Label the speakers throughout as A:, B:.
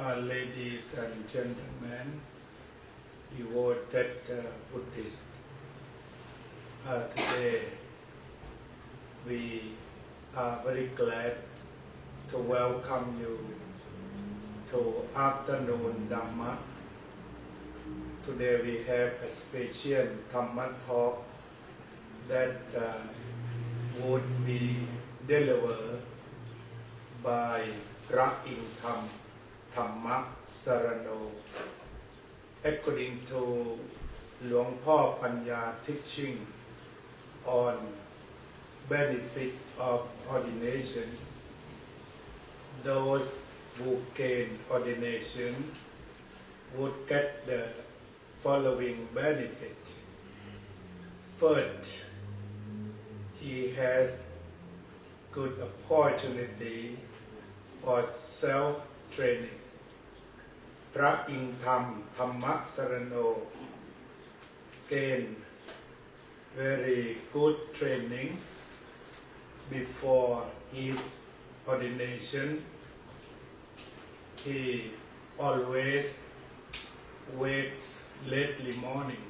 A: Ladies and gentlemen, devoted Buddhists, today we are very glad to welcome you to afternoon Dhamma. Today we have a special Dhamma talk that would be delivered by Phraengthamma according to Dr.Phramahachanya teaching on benefit of ordination. Those who gain ordination would get the following benefit. First, he has good opportunity for self-training. Dhammasarno gain very good training before his ordination. He always wakes lately morning,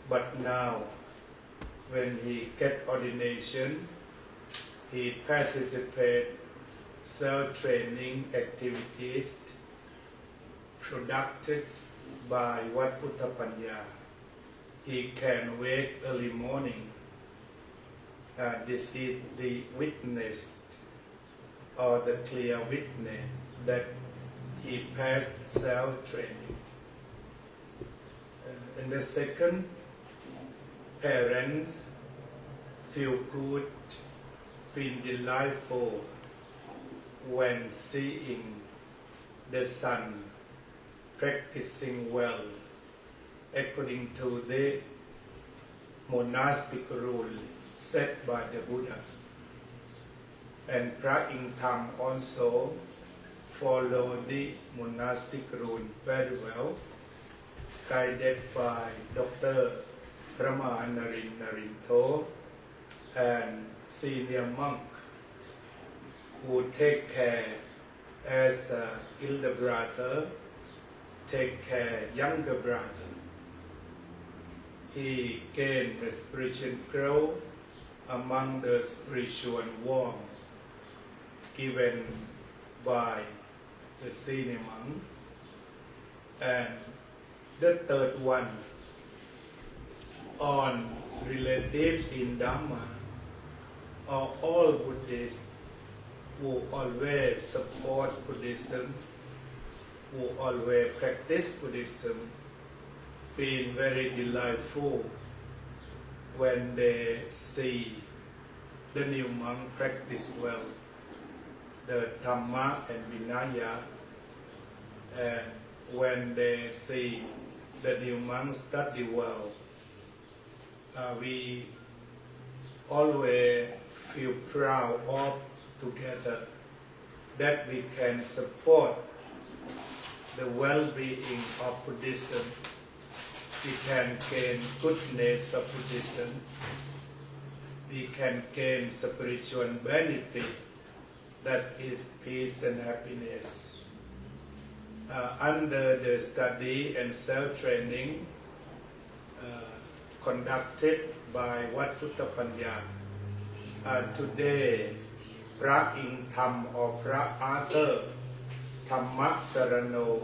A: but now when he get ordination, he participate self-training activities conducted by Wat Buddhapanya. He can wake early morning. This is the witness or the clear witness that he passed self-training. And the second, parents feel good, feel delightful when seeing the son practicing well according to the monastic rule set by the Buddha. And Phraengthamma also follow the monastic rule very well, guided by Dr.Phramahachanya and senior monk who take care as elder brother, take care younger brother. He gained the spiritual growth among the spiritual warmth given by the senior monk. And the third one, on relatives in Dhamma, are all Buddhists who always support Buddhism, who always practice Buddhism, feel very delightful when they see the new monk practice well the Dhamma and Vinaya, and when they see the new monk study well. We always feel proud of together that we can support the well-being of Buddhism. We can gain goodness of Buddhism. We can gain spiritual benefit, that is peace and happiness. Under the study and self-training conducted by Wat Buddhapanya, today Phraengthamma or Phra Dhammasarno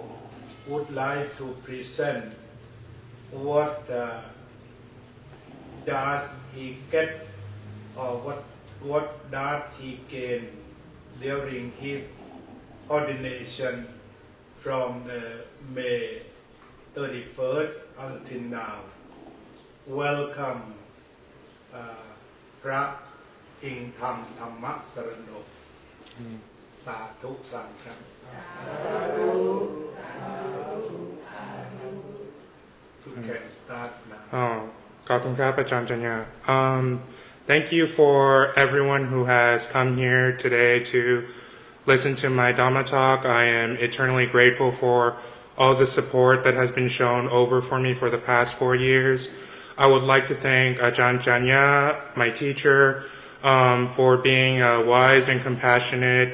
A: would like to present what does he get or what does he gain during his ordination from the May 31st until now. Welcome, Phraengthamma Dhammasarno. สาธุสังฆัง You can start now.
B: Thank you for everyone who has come here today to listen to my Dhamma talk. I am eternally grateful for all the support that has been shown over for me for the past 4 years. I would like to thank Ajahn Janya, my teacher, for being wise and compassionate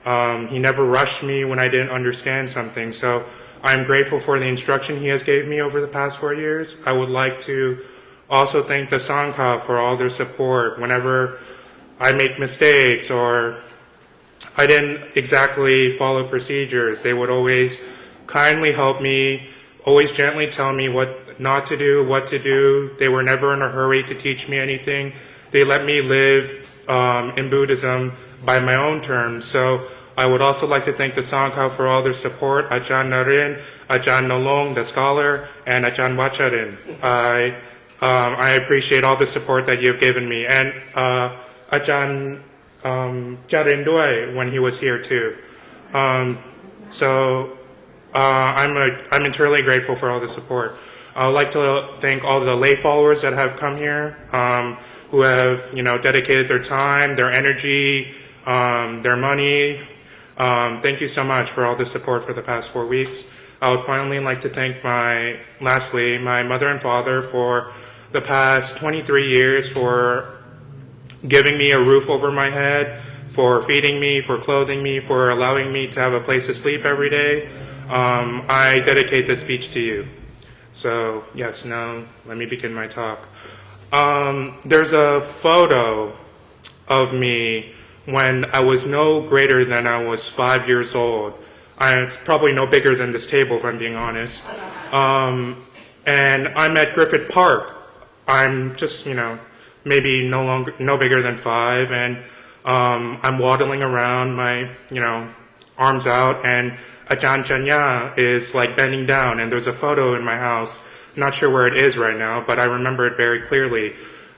B: He never rushed me when I didn't understand something. So I'm grateful for the instruction he has gave me over the past 4 years. I would like to also thank the Sangha for all their support. Whenever I make mistakes or I didn't exactly follow procedures, they would always kindly help me, always gently tell me what not to do, what to do. They were never in a hurry to teach me anything. They let me live in Buddhism by my own terms. So I would also like to thank the Sangha for all their support, Ajahn Narin, Ajahn Nolong, the scholar, and Ajahn Wacharin. I appreciate all the support that you've given me, and Ajahn Jarin Doi when he was here too. I'm eternally grateful for all the support. I would like to thank all the lay followers that have come here, who have dedicated their time, their energy, their money. Thank you so much for all the support for the past 4 weeks. I would finally like to thank lastly, my mother and father for the past 23 years, for giving me a roof over my head, for feeding me, for clothing me, for allowing me to have a place to sleep every day. I dedicate this speech to you. So, yes, now let me begin my talk. There's a photo of me when I was no greater than I was 5 years old. It's probably no bigger than this table, if I'm being honest. And I'm at Griffith Park. I'm just, maybe no bigger than 5, and I'm waddling around, my, arms out, and Ajahn Chanya is like bending down, and there's a photo in my house. Not sure where it is right now, but I remember it very clearly.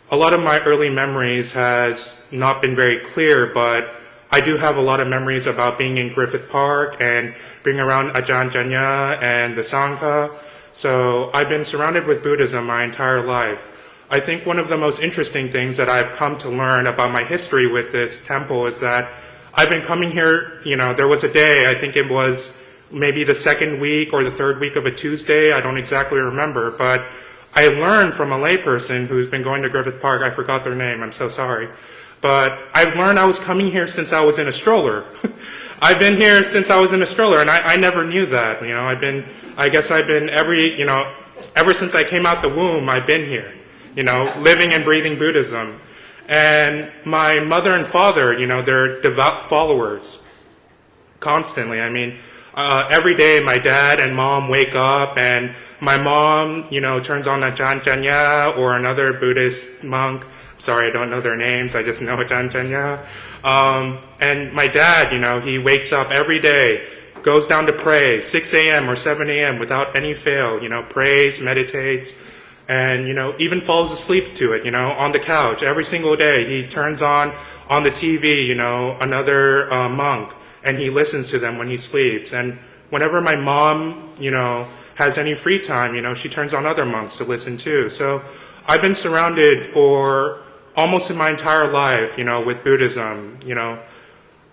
B: A lot of my early memories has not been very clear, but I do have a lot of memories about being in Griffith Park and being around Ajahn Chanya and the Sangha. So I've been surrounded with Buddhism my entire life. I think one of the most interesting things that I've come to learn about my history with this temple is that I've been coming here, there was a day, I think it was maybe the second week or the third week of a Tuesday, I don't exactly remember, but I learned from a layperson who's been going to Griffith Park, I forgot their name, I'm so sorry, but I've learned I was coming here since I was in a stroller. I've been here since I was in a stroller, and I never knew that, ever since I came out the womb, I've been here, living and breathing Buddhism. And my mother and father, they're devout followers constantly. Every day my dad and mom wake up, and my mom, turns on Ajahn Chanya or another Buddhist monk. Sorry, I don't know their names. I just know Ajahn Chanya. And my dad, he wakes up every day, goes down to pray, 6 a.m. or 7 a.m. without any fail, prays, meditates, and, even falls asleep to it, on the couch. Every single day he turns on the TV, another monk, and he listens to them when he sleeps. And whenever my mom, has any free time, she turns on other monks to listen too. So I've been surrounded for almost in my entire life, with Buddhism,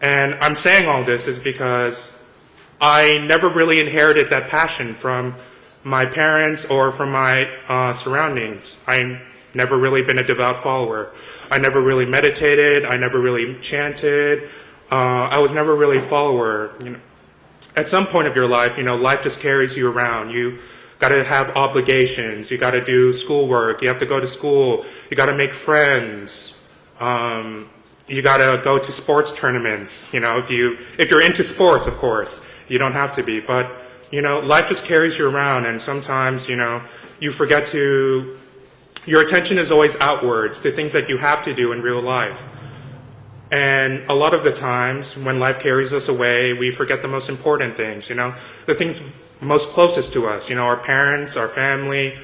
B: And I'm saying all this is because I never really inherited that passion from my parents or from my surroundings. I never really been a devout follower. I never really meditated. I never really chanted. I was never really a follower. At some point of your life, life just carries you around. You got to have obligations. You got to do schoolwork. You have to go to school. You got to make friends. You got to go to sports tournaments. If you're into sports, of course, you don't have to be, but life just carries you around, and sometimes, you forget to, your attention is always outwards to things that you have to do in real life. And a lot of the times when life carries us away, we forget the most important things, the things most closest to us, our parents, our family,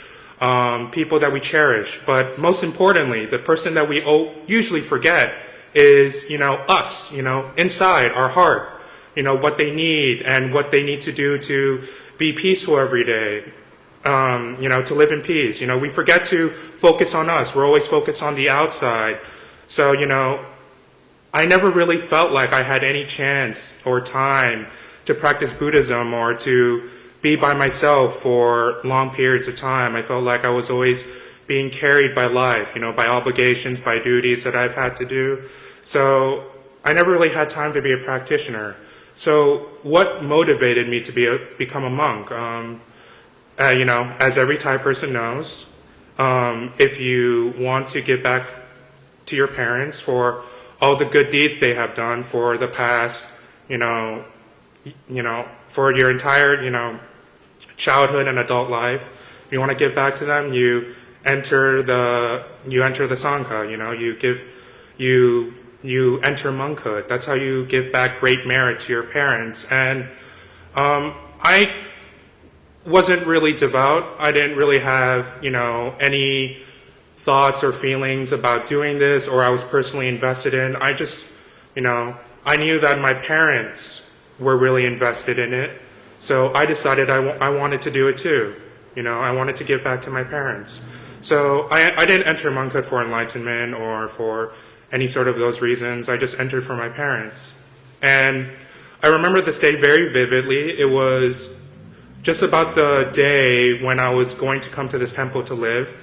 B: people that we cherish. But most importantly, the person that we usually forget is, us, inside our heart. What they need and what they need to do to be peaceful every day, to live in peace. We forget to focus on us. We're always focused on the outside. So, I never really felt like I had any chance or time to practice Buddhism or to be by myself for long periods of time. I felt like I was always being carried by life, by obligations, by duties that I've had to do. So I never really had time to be a practitioner. So what motivated me to become a monk? As every Thai person knows, if you want to give back to your parents for all the good deeds they have done for the past, for your entire, childhood and adult life, if you want to give back to them, you enter the Sangha. You enter monkhood. That's how you give back great merit to your parents. And I wasn't really devout. I didn't really have, any thoughts or feelings about doing this, or I was personally invested in. I just, I knew that my parents were really invested in it. So I decided I wanted to do it too. I wanted to give back to my parents. So I didn't enter monkhood for enlightenment or for any sort of those reasons. I just entered for my parents. And I remember this day very vividly. It was just about the day when I was going to come to this temple to live.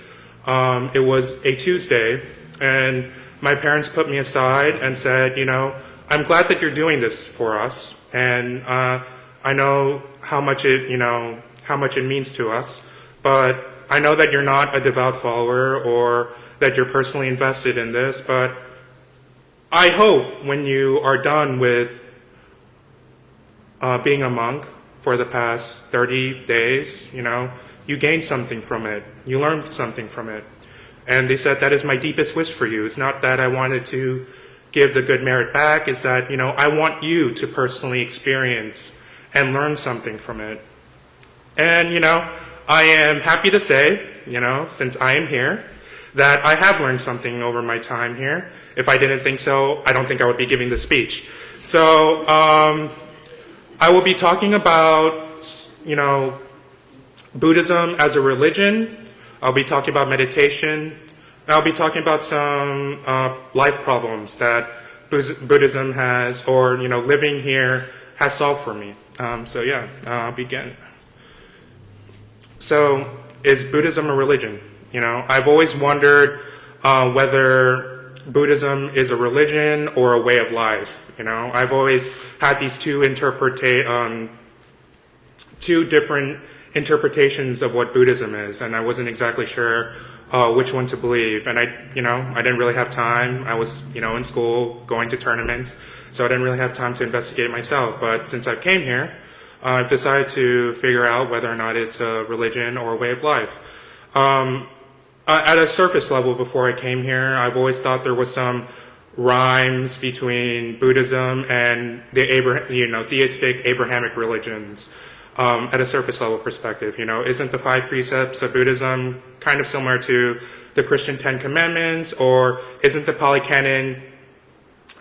B: It was a Tuesday, and my parents put me aside and said, I'm glad that you're doing this for us, and I know how much it means to us, but I know that you're not a devout follower or that you're personally invested in this, but I hope when you are done with being a monk for the past 30 days, you gained something from it. You learned something from it. And they said, that is my deepest wish for you. It's not that I wanted to give the good merit back. It's that, I want you to personally experience and learn something from it. And, I am happy to say, since I am here, that I have learned something over my time here. If I didn't think so, I don't think I would be giving this speech. So I will be talking about, Buddhism as a religion. I'll be talking about meditation. I'll be talking about some life problems that Buddhism has, or living here has solved for me. I'll begin. So, is Buddhism a religion? I've always wondered whether Buddhism is a religion or a way of life. I've always had these two different interpretations of what Buddhism is, and I wasn't exactly sure which one to believe. And I didn't really have time. I was, in school, going to tournaments, so I didn't really have time to investigate myself. But since I came here, I've decided to figure out whether or not it's a religion or a way of life. At a surface level, before I came here, I've always thought there was some rhymes between Buddhism and the theistic Abrahamic religions. At a surface level perspective, isn't the 5 precepts of Buddhism kind of similar to the Christian 10 Commandments, or isn't the Pali Canon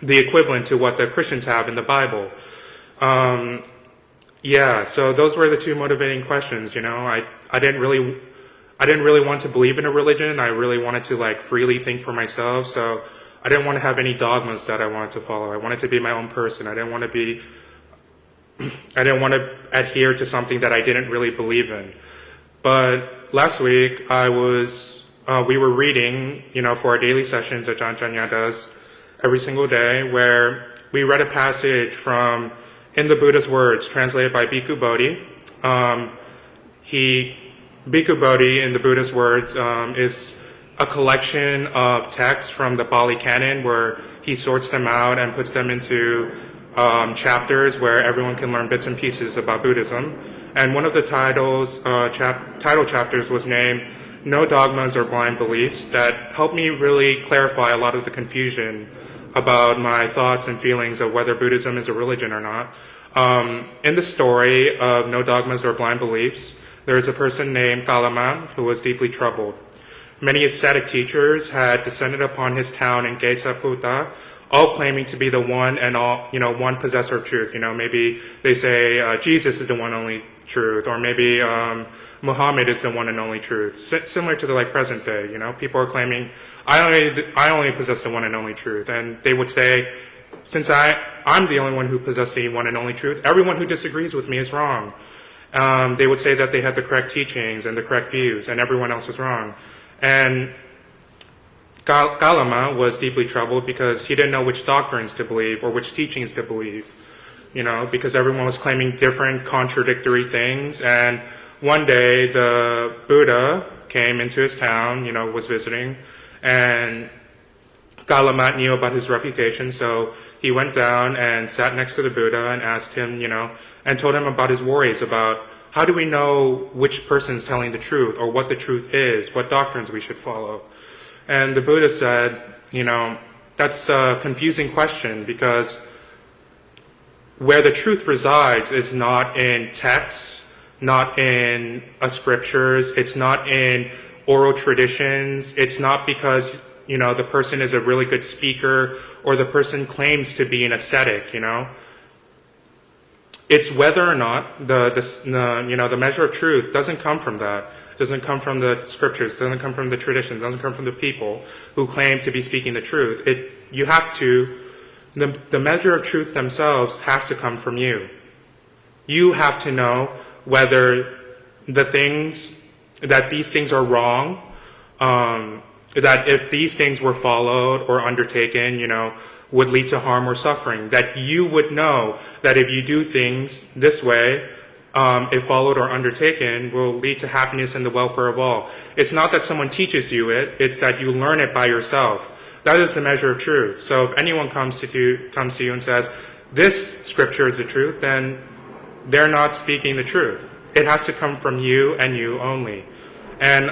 B: the equivalent to what the Christians have in the Bible? So those were the two motivating questions. I didn't really want to believe in a religion. I really wanted to freely think for myself. So I didn't want to have any dogmas that I wanted to follow. I wanted to be my own person. I didn't want to adhere to something that I didn't really believe in. But last week we were reading, for our daily sessions that Ajahn Janya does every single day, where we read a passage from In the Buddha's Words, translated by Bhikkhu Bodhi. Bhikkhu Bodhi in the Buddha's Words is a collection of texts from the Pali Canon, where he sorts them out and puts them into chapters where everyone can learn bits and pieces about Buddhism. And one of the title chapters was named No Dogmas or Blind Beliefs, that helped me really clarify a lot of the confusion about my thoughts and feelings of whether Buddhism is a religion or not. In the story of No Dogmas or Blind Beliefs, there is a person named Kalama who was deeply troubled. Many ascetic teachers had descended upon his town in Kesaputta, all claiming to be the one and all, one possessor of truth. Maybe they say Jesus is the one only truth, or maybe Muhammad is the one and only truth. Similar to the present day, people are claiming I only possess the one and only truth, and they would say, since I'm the only one who possesses the one and only truth, everyone who disagrees with me is wrong. They would say that they had the correct teachings and the correct views, and everyone else was wrong. And Gautama was deeply troubled because he didn't know which doctrines to believe or which teachings to believe, because everyone was claiming different contradictory things. And one day the Buddha came into his town, was visiting, and Gautama knew about his reputation, so he went down and sat next to the Buddha and asked him, and told him about his worries about how do we know which person's telling the truth or what the truth is, what doctrines we should follow. And the Buddha said, that's a confusing question because where the truth resides is not in texts, not in scriptures, it's not in oral traditions, it's not because the person is a really good speaker or the person claims to be an ascetic, It's whether or not the measure of truth doesn't come from that. It doesn't come from the scriptures, doesn't come from the traditions, doesn't come from the people who claim to be speaking the truth. The measure of truth themselves has to come from you. You have to know whether these things are wrong, that if these things were followed or undertaken, would lead to harm or suffering. That you would know that if you do things this way, if followed or undertaken, will lead to happiness and the welfare of all. It's not that someone teaches you it, it's that you learn it by yourself. That is the measure of truth. So if anyone comes to you and says, this scripture is the truth, then they're not speaking the truth. It has to come from you and you only. And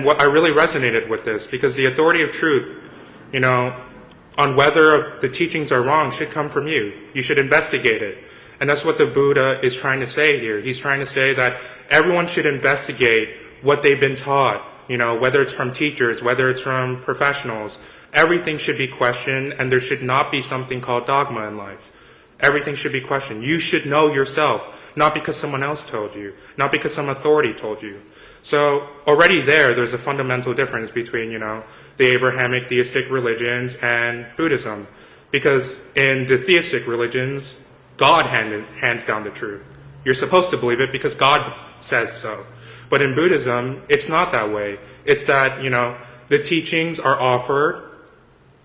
B: what I really resonated with this, because the authority of truth, on whether the teachings are wrong should come from you. You should investigate it. And that's what the Buddha is trying to say here. He's trying to say that everyone should investigate what they've been taught, whether it's from teachers, whether it's from professionals. Everything should be questioned, and there should not be something called dogma in life. Everything should be questioned. You should know yourself, not because someone else told you, not because some authority told you. So already there's a fundamental difference between, the Abrahamic theistic religions and Buddhism. Because in the theistic religions, God hands down the truth. You're supposed to believe it because God says so. But in Buddhism, it's not that way. It's that, the teachings are offered.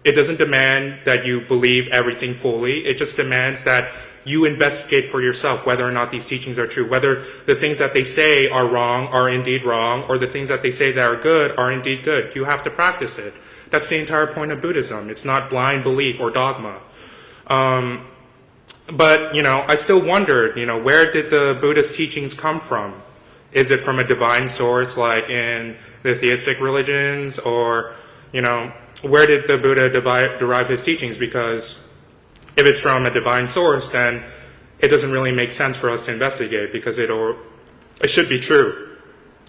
B: It doesn't demand that you believe everything fully. It just demands that you investigate for yourself whether or not these teachings are true, whether the things that they say are wrong are indeed wrong, or the things that they say that are good are indeed good. You have to practice it. That's the entire point of Buddhism. It's not blind belief or dogma. But, I still wondered, where did the Buddha's teachings come from? Is it from a divine source like in the theistic religions? Or, where did the Buddha derive his teachings? Because if it's from a divine source, then it doesn't really make sense for us to investigate because it should be true,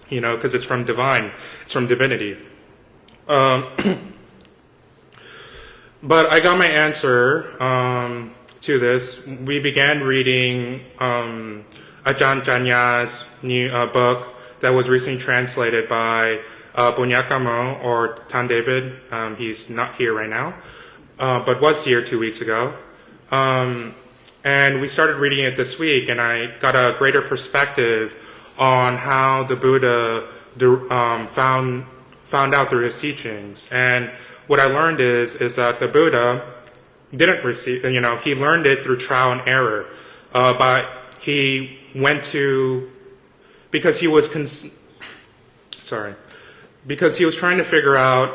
B: because it's from divinity. But I got my answer to this. We began reading Ajahn Janya's new book that was recently translated by Bunyakamo or Tan David. He's not here right now, but was here 2 weeks ago. And we started reading it this week, and I got a greater perspective on how the Buddha found out through his teachings. And what I learned is that the Buddha didn't receive, he learned it through trial and error. But he went to, because he was trying to figure out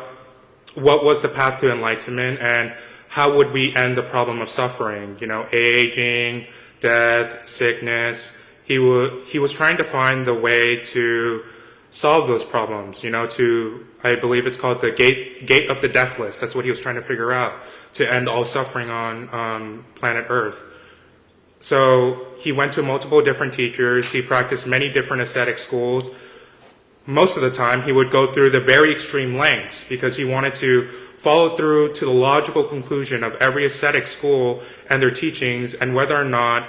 B: what was the path to enlightenment and how would we end the problem of suffering, aging, death, sickness. He was trying to find the way to solve those problems, I believe it's called the gate of the deathless. That's what he was trying to figure out, to end all suffering on planet Earth. So he went to multiple different teachers. He practiced many different ascetic schools. Most of the time, he would go through the very extreme lengths because he wanted to follow through to the logical conclusion of every ascetic school and their teachings and whether or not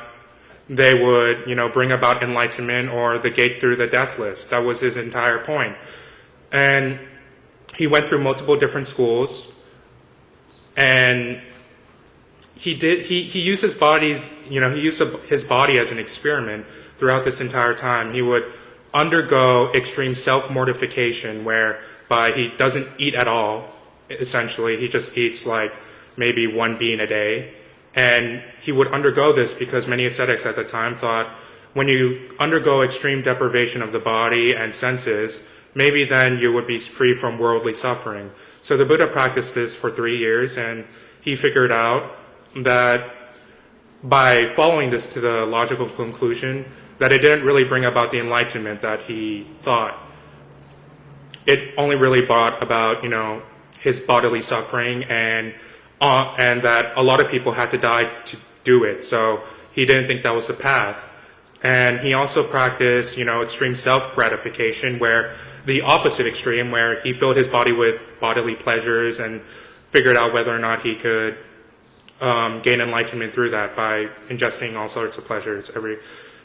B: they would, bring about enlightenment or the gate through the deathless. That was his entire point. And he went through multiple different schools, and he used his bodies, he used his body as an experiment throughout this entire time. He would undergo extreme self-mortification where he doesn't eat at all, essentially. He just eats like maybe one bean a day. And he would undergo this because many ascetics at the time thought when you undergo extreme deprivation of the body and senses, maybe then you would be free from worldly suffering. So the Buddha practiced this for 3 years, and he figured out that by following this to the logical conclusion, that it didn't really bring about the enlightenment that he thought. It only really brought about, his bodily suffering, and that a lot of people had to die to do it. So he didn't think that was the path. And he also practiced, extreme self-gratification, where the opposite extreme, where he filled his body with bodily pleasures and figured out whether or not he could gain enlightenment through that by ingesting all sorts of pleasures,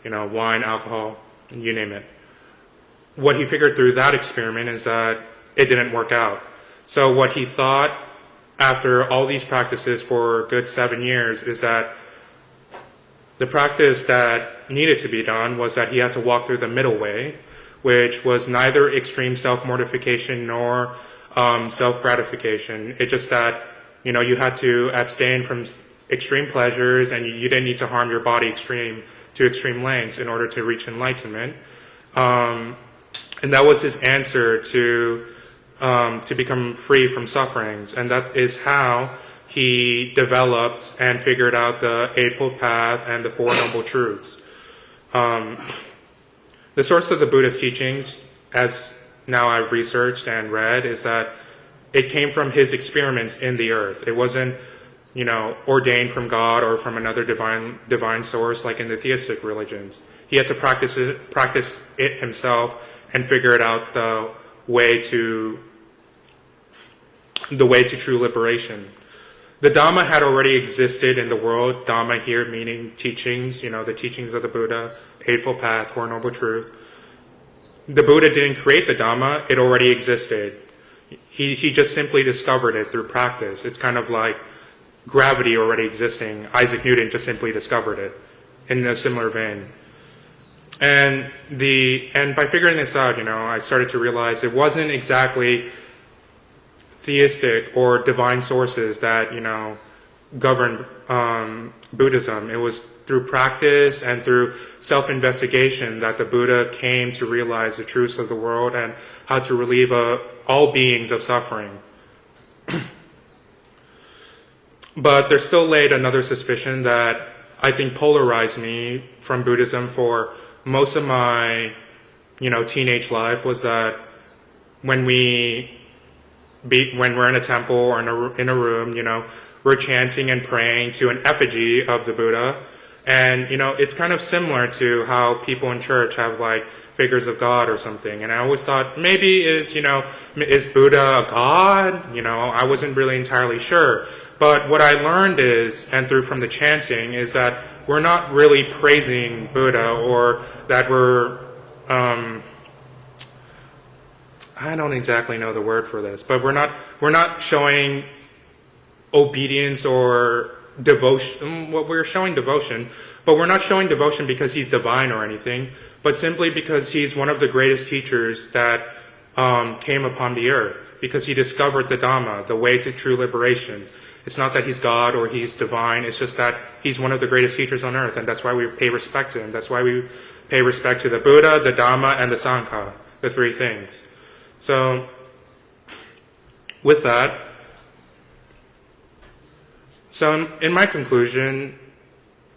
B: wine, alcohol, you name it. What he figured through that experiment is that it didn't work out. So what he thought after all these practices for a good 7 years is that the practice that needed to be done was that he had to walk through the middle way, which was neither extreme self-mortification nor self-gratification. It's just that, you had to abstain from extreme pleasures, and you didn't need to harm your body to extreme lengths in order to reach enlightenment. And that was his answer to become free from sufferings. And that is how he developed and figured out the Eightfold Path and the Four Noble Truths. The source of the Buddha's teachings, as now I've researched and read, is that it came from his experiments in the earth. It wasn't, ordained from God or from another divine source like in the theistic religions. He had to practice it himself and figure it out the way to true liberation. The Dhamma had already existed in the world. Dhamma here meaning teachings, the teachings of the Buddha, Eightfold Path, Four Noble Truths. The Buddha didn't create the Dhamma, it already existed. He just simply discovered it through practice. It's kind of like gravity already existing. Isaac Newton just simply discovered it in a similar vein. And by figuring this out, I started to realize it wasn't exactly theistic or divine sources that, governed Buddhism. It was through practice and through self-investigation that the Buddha came to realize the truths of the world and how to relieve all beings of suffering. But there still laid another suspicion that I think polarized me from Buddhism for most of my, teenage life, was that when we're in a temple or in a room, we're chanting and praying to an effigy of the Buddha. And, it's kind of similar to how people in church have like figures of God or something. And I always thought maybe is Buddha a God? I wasn't really entirely sure. But what I learned is, and from the chanting, is that we're not really praising Buddha, or that we're, I don't exactly know the word for this, but we're not showing obedience or devotion. Well, we're showing devotion, but we're not showing devotion because he's divine or anything, but simply because he's one of the greatest teachers that came upon the earth, because he discovered the Dhamma, the way to true liberation. It's not that he's God or he's divine, it's just that he's one of the greatest teachers on earth, and that's why we pay respect to him. That's why we pay respect to the Buddha, the Dhamma, and the Sangha, the three things. So, with that, in my conclusion,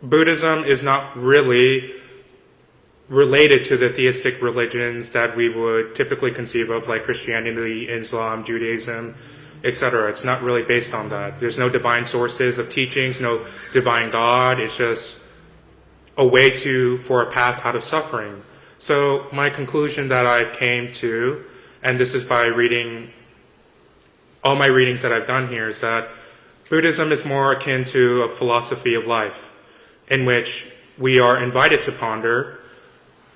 B: Buddhism is not really related to the theistic religions that we would typically conceive of, like Christianity, Islam, Judaism, etc. It's not really based on that. There's no divine sources of teachings, no divine God. It's just a way for a path out of suffering. So my conclusion that I've came to, and this is by reading all my readings that I've done here, is that Buddhism is more akin to a philosophy of life, in which we are invited to ponder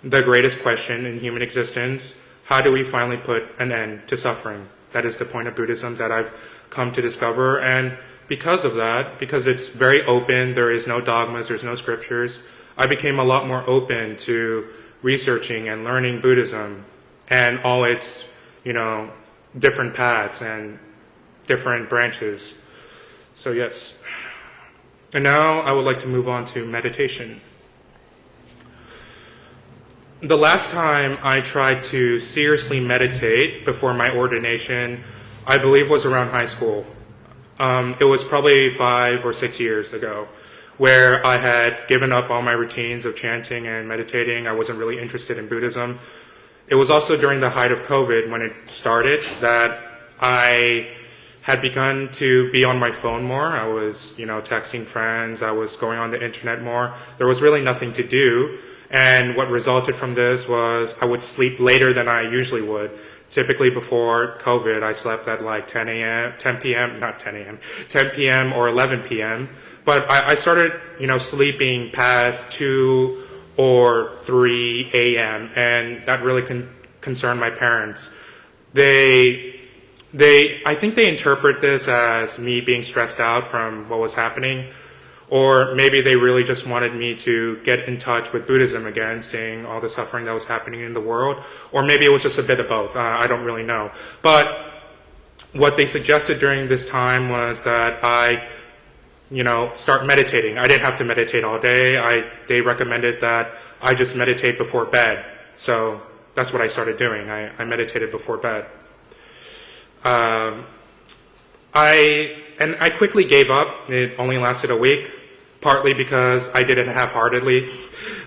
B: the greatest question in human existence: how do we finally put an end to suffering? That is the point of Buddhism that I've come to discover. And because of that, because it's very open, there is no dogmas, there's no scriptures, I became a lot more open to researching and learning Buddhism and all its, different paths and different branches. So yes. And now I would like to move on to meditation. The last time I tried to seriously meditate before my ordination, I believe was around high school. It was probably 5 or 6 years ago, where I had given up all my routines of chanting and meditating. I wasn't really interested in Buddhism. It was also during the height of COVID when it started that I had begun to be on my phone more. I was, texting friends. I was going on the internet more. There was really nothing to do. And what resulted from this was I would sleep later than I usually would. Typically before COVID, I slept at like 10 p.m. or 11 p.m. But I started, sleeping past 2 or 3 a.m. and that really concerned my parents. I think they interpret this as me being stressed out from what was happening, or maybe they really just wanted me to get in touch with Buddhism again, seeing all the suffering that was happening in the world, or maybe it was just a bit of both. I don't really know. But what they suggested during this time was that I start meditating. I didn't have to meditate all day. They recommended that I just meditate before bed. So that's what I started doing. I meditated before bed. I quickly gave up. It only lasted a week, partly because I did it half-heartedly,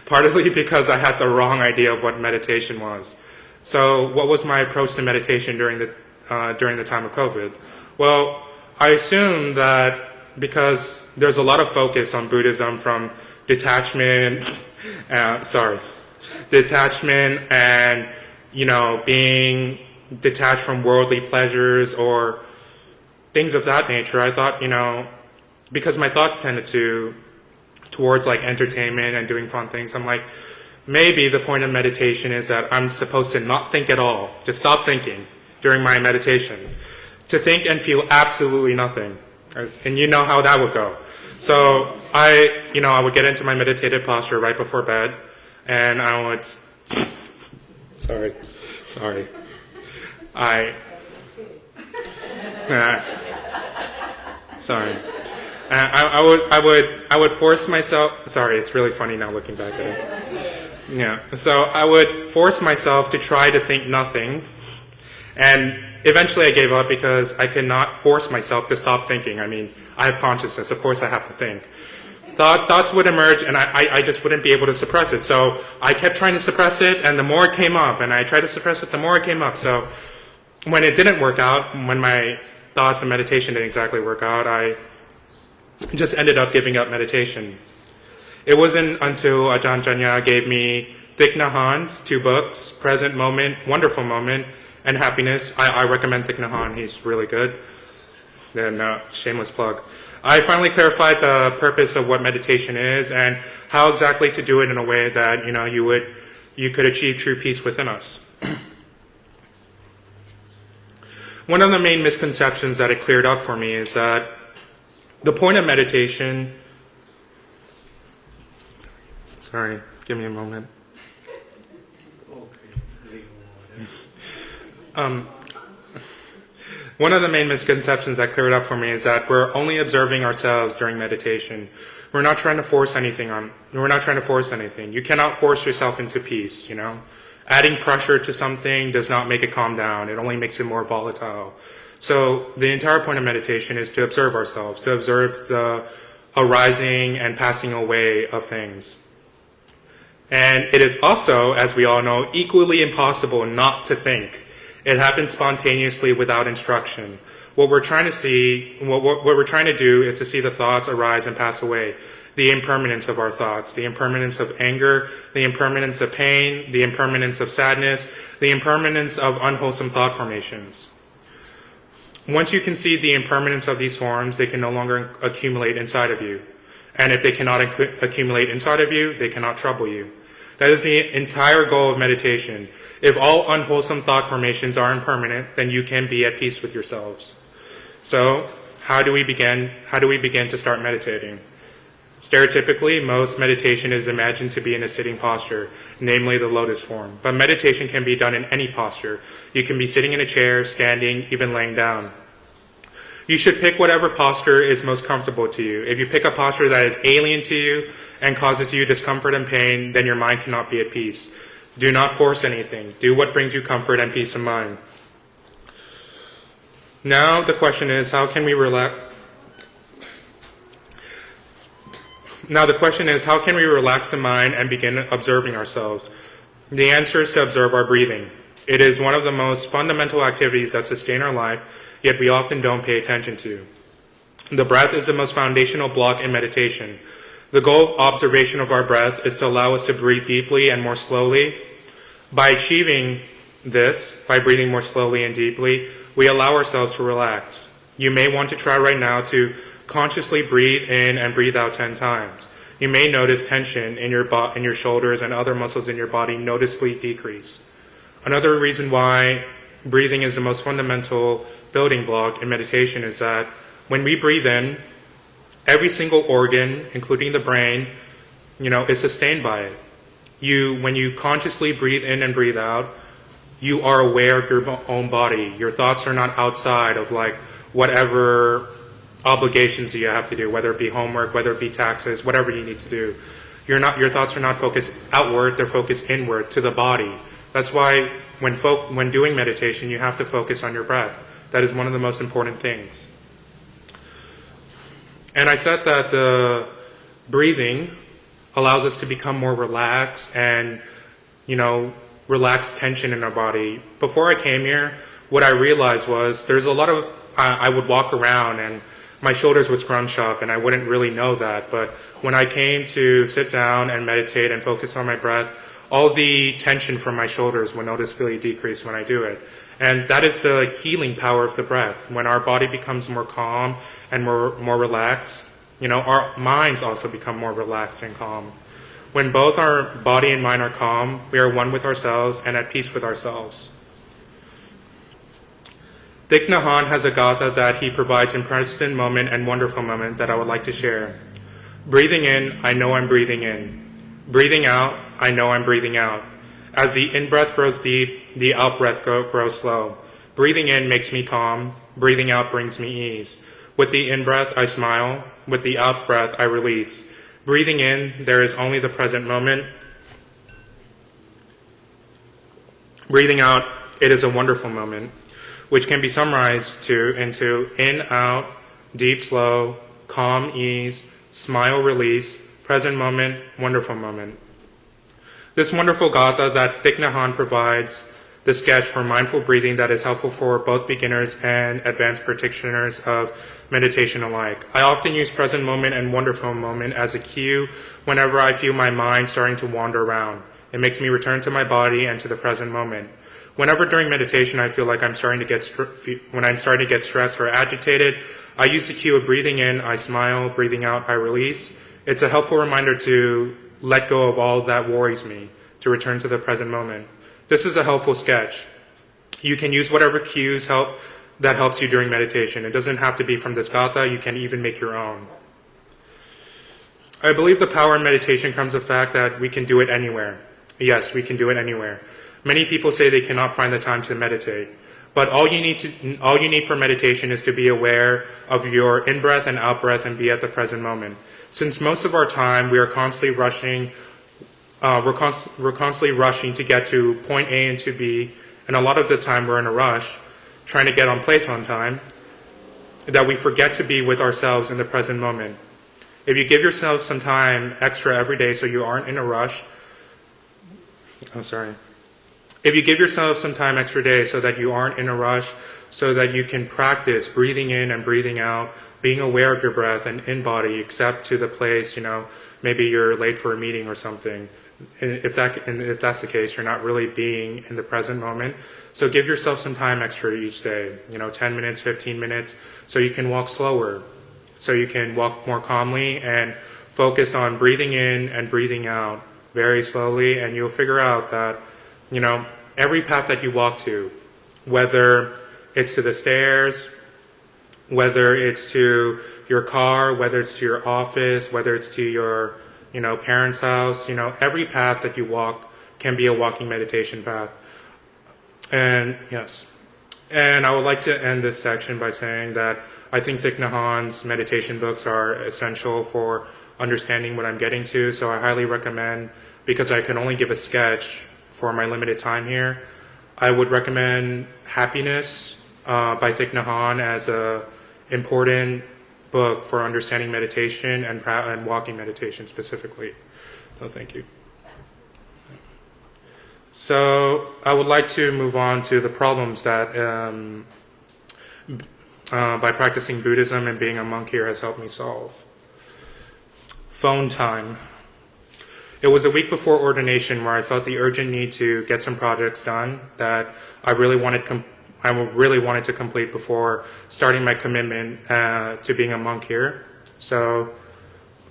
B: partly because I had the wrong idea of what meditation was. So what was my approach to meditation during the time of COVID? Well, I assumed that because there's a lot of focus on Buddhism from detachment and, being detached from worldly pleasures or things of that nature, I thought, because my thoughts tended towards like entertainment and doing fun things, I'm like, maybe the point of meditation is that I'm supposed to not think at all, just stop thinking during my meditation, to think and feel absolutely nothing. And you know how that would go. So I would get into my meditative posture right before bed, and I would, sorry. I would force myself. Sorry, it's really funny now looking back at it. Yeah. So I would force myself to try to think nothing, and eventually I gave up because I could not force myself to stop thinking. I mean, I have consciousness. Of course, I have to think. Thoughts would emerge, and I just wouldn't be able to suppress it. So I kept trying to suppress it, and the more it came up, and I tried to suppress it, the more it came up. So when it didn't work out, when my thoughts and meditation didn't exactly work out, I just ended up giving up meditation. It wasn't until Ajahn Janya gave me Thich Nhat Hanh's 2 books, Present Moment, Wonderful Moment, and Happiness. I recommend Thich Nhat Hanh. He's really good. Then shameless plug. I finally clarified the purpose of what meditation is and how exactly to do it in a way that you could achieve true peace within us. One of the main misconceptions that it cleared up for me is that the point of meditation. Sorry, give me a moment. One of the main misconceptions that cleared up for me is that we're only observing ourselves during meditation. We're not trying to force anything. You cannot force yourself into peace, Adding pressure to something does not make it calm down. It only makes it more volatile. So the entire point of meditation is to observe ourselves, to observe the arising and passing away of things. And it is also, as we all know, equally impossible not to think. It happens spontaneously without instruction. What we're trying to do is to see the thoughts arise and pass away. The impermanence of our thoughts, the impermanence of anger, the impermanence of pain, the impermanence of sadness, the impermanence of unwholesome thought formations. Once you can see the impermanence of these forms, they can no longer accumulate inside of you. And if they cannot accumulate inside of you, they cannot trouble you. That is the entire goal of meditation. If all unwholesome thought formations are impermanent, then you can be at peace with yourselves. So, how do we begin to start meditating? Stereotypically, most meditation is imagined to be in a sitting posture, namely the lotus form. But meditation can be done in any posture. You can be sitting in a chair, standing, even laying down. You should pick whatever posture is most comfortable to you. If you pick a posture that is alien to you and causes you discomfort and pain, then your mind cannot be at peace. Do not force anything. Do what brings you comfort and peace of mind. Now the question is, how can we relax? Now the question is, how can we relax the mind and begin observing ourselves? The answer is to observe our breathing. It is one of the most fundamental activities that sustain our life, yet we often don't pay attention to. The breath is the most foundational block in meditation. The goal of observation of our breath is to allow us to breathe deeply and more slowly. By achieving this, by breathing more slowly and deeply, we allow ourselves to relax. You may want to try right now to consciously breathe in and breathe out 10 times. You may notice tension in your shoulders and other muscles in your body noticeably decrease. Another reason why breathing is the most fundamental building block in meditation is that when we breathe in, every single organ, including the brain, is sustained by it. When you consciously breathe in and breathe out, you are aware of your own body. Your thoughts are not outside of whatever obligations you have to do, whether it be homework, whether it be taxes, whatever you need to do. Your thoughts are not focused outward, they're focused inward to the body. That's why when doing meditation, you have to focus on your breath. That is one of the most important things. And I said that the breathing allows us to become more relaxed and, relax tension in our body. Before I came here, what I realized was there's a lot of, I would walk around and my shoulders would scrunch up and I wouldn't really know that. But when I came to sit down and meditate and focus on my breath, all the tension from my shoulders will noticeably decrease when I do it. And that is the healing power of the breath. When our body becomes more calm and more relaxed, our minds also become more relaxed and calm. When both our body and mind are calm, we are one with ourselves and at peace with ourselves. Thich Nhat Hanh has a gatha that he provides in present moment and wonderful moment that I would like to share. Breathing in, I know I'm breathing in. Breathing out, I know I'm breathing out. As the in-breath grows deep, the out-breath grows slow. Breathing in makes me calm. Breathing out brings me ease. With the in-breath, I smile. With the out-breath, I release. Breathing in, there is only the present moment. Breathing out, it is a wonderful moment, which can be summarized into in, out, deep, slow, calm, ease, smile, release, present moment, wonderful moment. This wonderful gatha that Thich Nhat Hanh provides the sketch for mindful breathing that is helpful for both beginners and advanced practitioners of meditation alike. I often use present moment and wonderful moment as a cue whenever I feel my mind starting to wander around. It makes me return to my body and to the present moment. Whenever during meditation I feel like I'm starting to get stressed or agitated, I use the cue of breathing in, I smile, breathing out, I release. It's a helpful reminder to let go of all that worries me, to return to the present moment. This is a helpful sketch. You can use whatever cues that helps you during meditation. It doesn't have to be from this gatha, you can even make your own. I believe the power in meditation comes from the fact that we can do it anywhere. Yes, we can do it anywhere. Many people say they cannot find the time to meditate, but all you need for meditation is to be aware of your in-breath and out-breath and be at the present moment. Since most of our time we are constantly rushing, we're constantly rushing to get to point A and to B, and a lot of the time we're in a rush, trying to get on place on time, that we forget to be with ourselves in the present moment. If you give yourself some time extra every day so you aren't in a rush, If you give yourself some time extra day so that you aren't in a rush, so that you can practice breathing in and breathing out, being aware of your breath and in body, except to the place, maybe you're late for a meeting or something. And if that's the case, you're not really being in the present moment. So give yourself some time extra each day, 10 minutes, 15 minutes, so you can walk slower, so you can walk more calmly and focus on breathing in and breathing out very slowly, and you'll figure out that, every path that you walk to, whether it's to the stairs, whether it's to your car, whether it's to your office, whether it's to your, parents' house, every path that you walk can be a walking meditation path. And yes. And I would like to end this section by saying that I think Thich Nhat Hanh's meditation books are essential for understanding what I'm getting to. So I highly recommend, because I can only give a sketch for my limited time here, I would recommend Happiness by Thich Nhat Hanh as a important book for understanding meditation and walking meditation specifically. So thank you. So I would like to move on to the problems that by practicing Buddhism and being a monk here has helped me solve. Phone time. It was a week before ordination where I felt the urgent need to get some projects done that I really wanted to complete before starting my commitment to being a monk here. So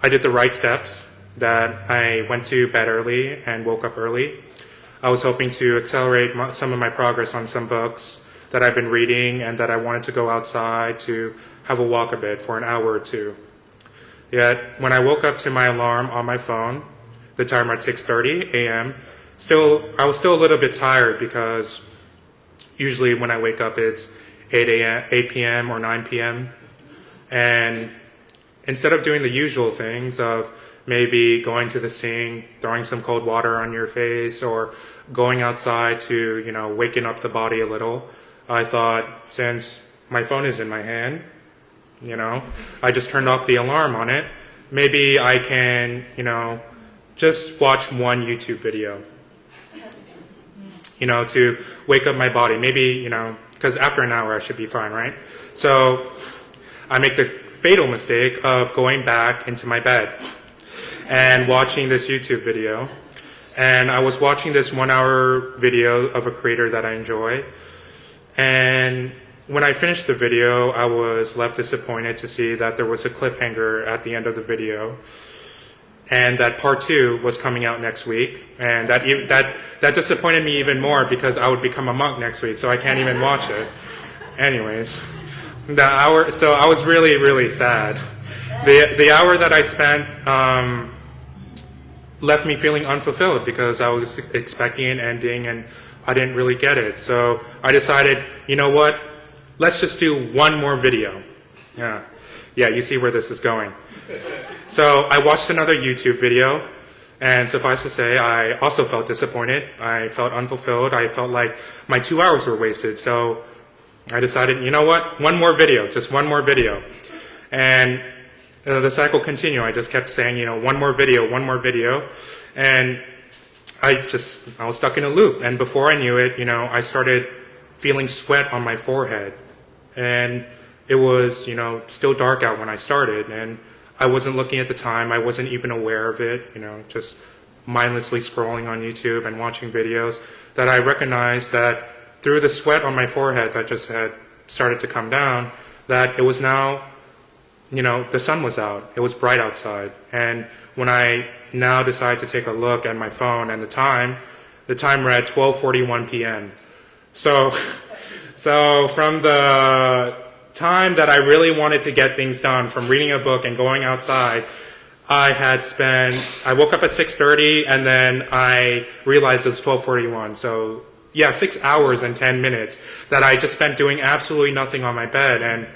B: I did the right steps, that I went to bed early and woke up early. I was hoping to accelerate some of my progress on some books that I've been reading, and that I wanted to go outside to have a walk a bit for an hour or two. Yet, when I woke up to my alarm on my phone, the timer at 6:30 a.m., I was still a little bit tired, because usually when I wake up it's 8 p.m. or 9 p.m. And instead of doing the usual things of maybe going to the sink, throwing some cold water on your face, or going outside to, waken up the body a little, I thought, since my phone is in my hand, I just turned off the alarm on it, maybe I can, just watch one YouTube video, to wake up my body. Maybe, because after an hour I should be fine, right? So I make the fatal mistake of going back into my bed and watching this YouTube video. And I was watching this 1 hour video of a creator that I enjoy. And when I finished the video, I was left disappointed to see that there was a cliffhanger at the end of the video, and that part 2 was coming out next week. And that disappointed me even more, because I would become a monk next week, so I can't even watch it. Anyways, so I was really, really sad. The hour that I spent left me feeling unfulfilled, because I was expecting an ending and I didn't really get it. So I decided, you know what? Let's just do one more video. Yeah, you see where this is going. So I watched another YouTube video, and suffice to say, I also felt disappointed. I felt unfulfilled. I felt like my 2 hours were wasted. So I decided, you know what? One more video, just one more video. And the cycle continued. I just kept saying, one more video, and I was stuck in a loop. And before I knew it, I started feeling sweat on my forehead, and it was, still dark out when I started, and I wasn't looking at the time. I wasn't even aware of it, just mindlessly scrolling on YouTube and watching videos, that I recognized that through the sweat on my forehead that just had started to come down, that it was now, the sun was out. It was bright outside. And when I now decide to take a look at my phone and the time read 12:41 p.m. So from the time that I really wanted to get things done, from reading a book and going outside, I woke up at 6:30, and then I realized it was 12:41. So yeah, 6 hours and 10 minutes that I just spent doing absolutely nothing on my bed. And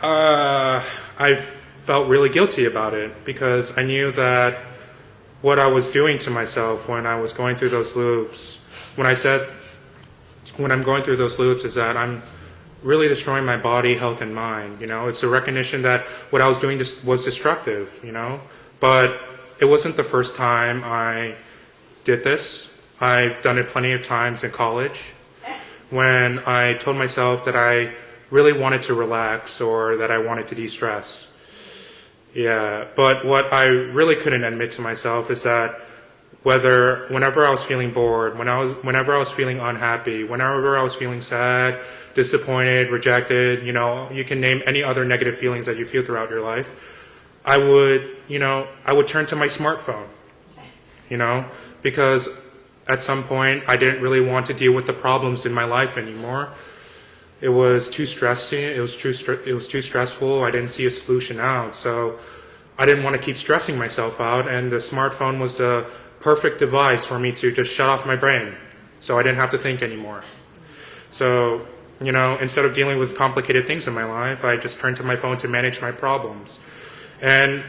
B: I felt really guilty about it, because I knew that what I was doing to myself when I was going through those loops, when I'm going through those loops, is that I'm really destroying my body, health, and mind. It's a recognition that what I was doing was destructive, but it wasn't the first time I did this. I've done it plenty of times in college, when I told myself that I really wanted to relax, or that I wanted to de-stress. Yeah, but what I really couldn't admit to myself is that whenever I was feeling bored, whenever I was feeling unhappy, whenever I was feeling sad, disappointed, rejected, you can name any other negative feelings that you feel throughout your life, I would turn to my smartphone, because at some point I didn't really want to deal with the problems in my life anymore. it was too stressing. It was too stressful. I didn't see a solution out. So I didn't want to keep stressing myself out. And the smartphone was the perfect device for me to just shut off my brain, so I didn't have to think anymore. So, instead of dealing with complicated things in my life, I just turned to my phone to manage my problems. And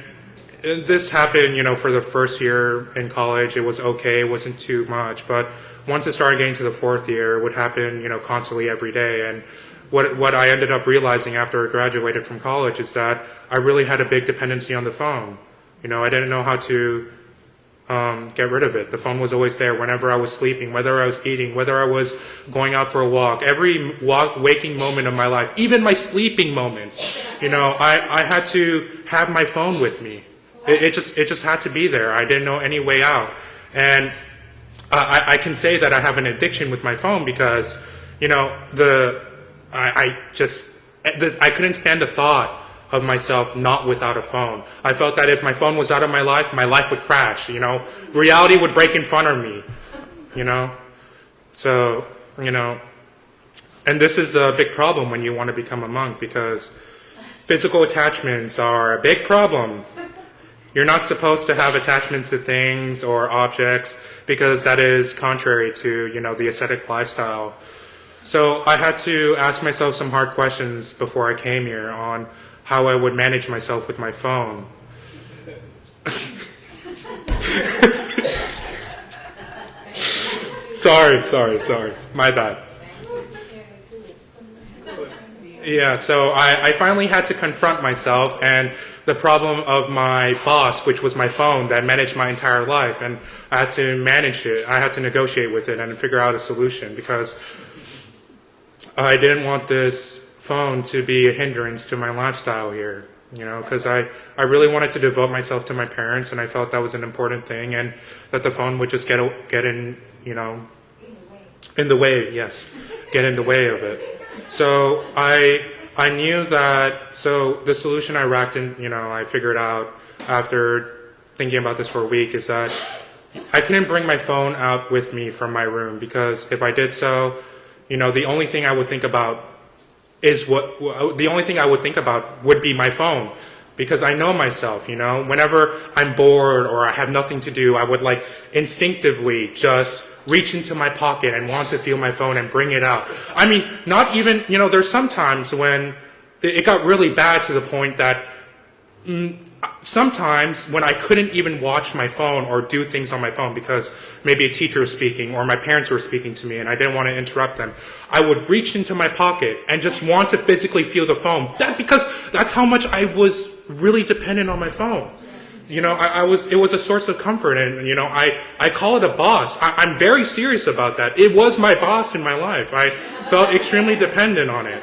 B: this happened, for the first year in college. It was okay. It wasn't too much. But once it started getting to the fourth year, it would happen, constantly every day. And what I ended up realizing after I graduated from college is that I really had a big dependency on the phone. I didn't know how to get rid of it. The phone was always there whenever I was sleeping, whether I was eating, whether I was going out for a walk. Every waking moment of my life, even my sleeping moments, I had to have my phone with me. It just had to be there. I didn't know any way out. And I can say that I have an addiction with my phone because, I couldn't stand the thought of myself not without a phone. I felt that if my phone was out of my life would crash, reality would break in front of me, So, and this is a big problem when you want to become a monk, because physical attachments are a big problem. You're not supposed to have attachments to things or objects because that is contrary to, the ascetic lifestyle. So I had to ask myself some hard questions before I came here on how I would manage myself with my phone. Sorry. My bad. Yeah, so I finally had to confront myself and the problem of my boss, which was my phone that managed my entire life. And I had to manage it. I had to negotiate with it and figure out a solution, because I didn't want this phone to be a hindrance to my lifestyle here, because I really wanted to devote myself to my parents, and I felt that was an important thing, and that the phone would just get in, in the way, yes, get in the way of it. So I knew that, so the solution I I figured out after thinking about this for a week is that I couldn't bring my phone out with me from my room, because if I did so, the only thing I would think about would be my phone, because I know myself, whenever I'm bored or I have nothing to do, I would instinctively just reach into my pocket and want to feel my phone and bring it out. I mean, not even, there's some times when it got really bad to the point that sometimes when I couldn't even watch my phone or do things on my phone because maybe a teacher was speaking or my parents were speaking to me and I didn't want to interrupt them, I would reach into my pocket and just want to physically feel the phone. Because that's how much I was really dependent on my phone. It was a source of comfort, and I call it a boss. I'm very serious about that. It was my boss in my life. I felt extremely dependent on it.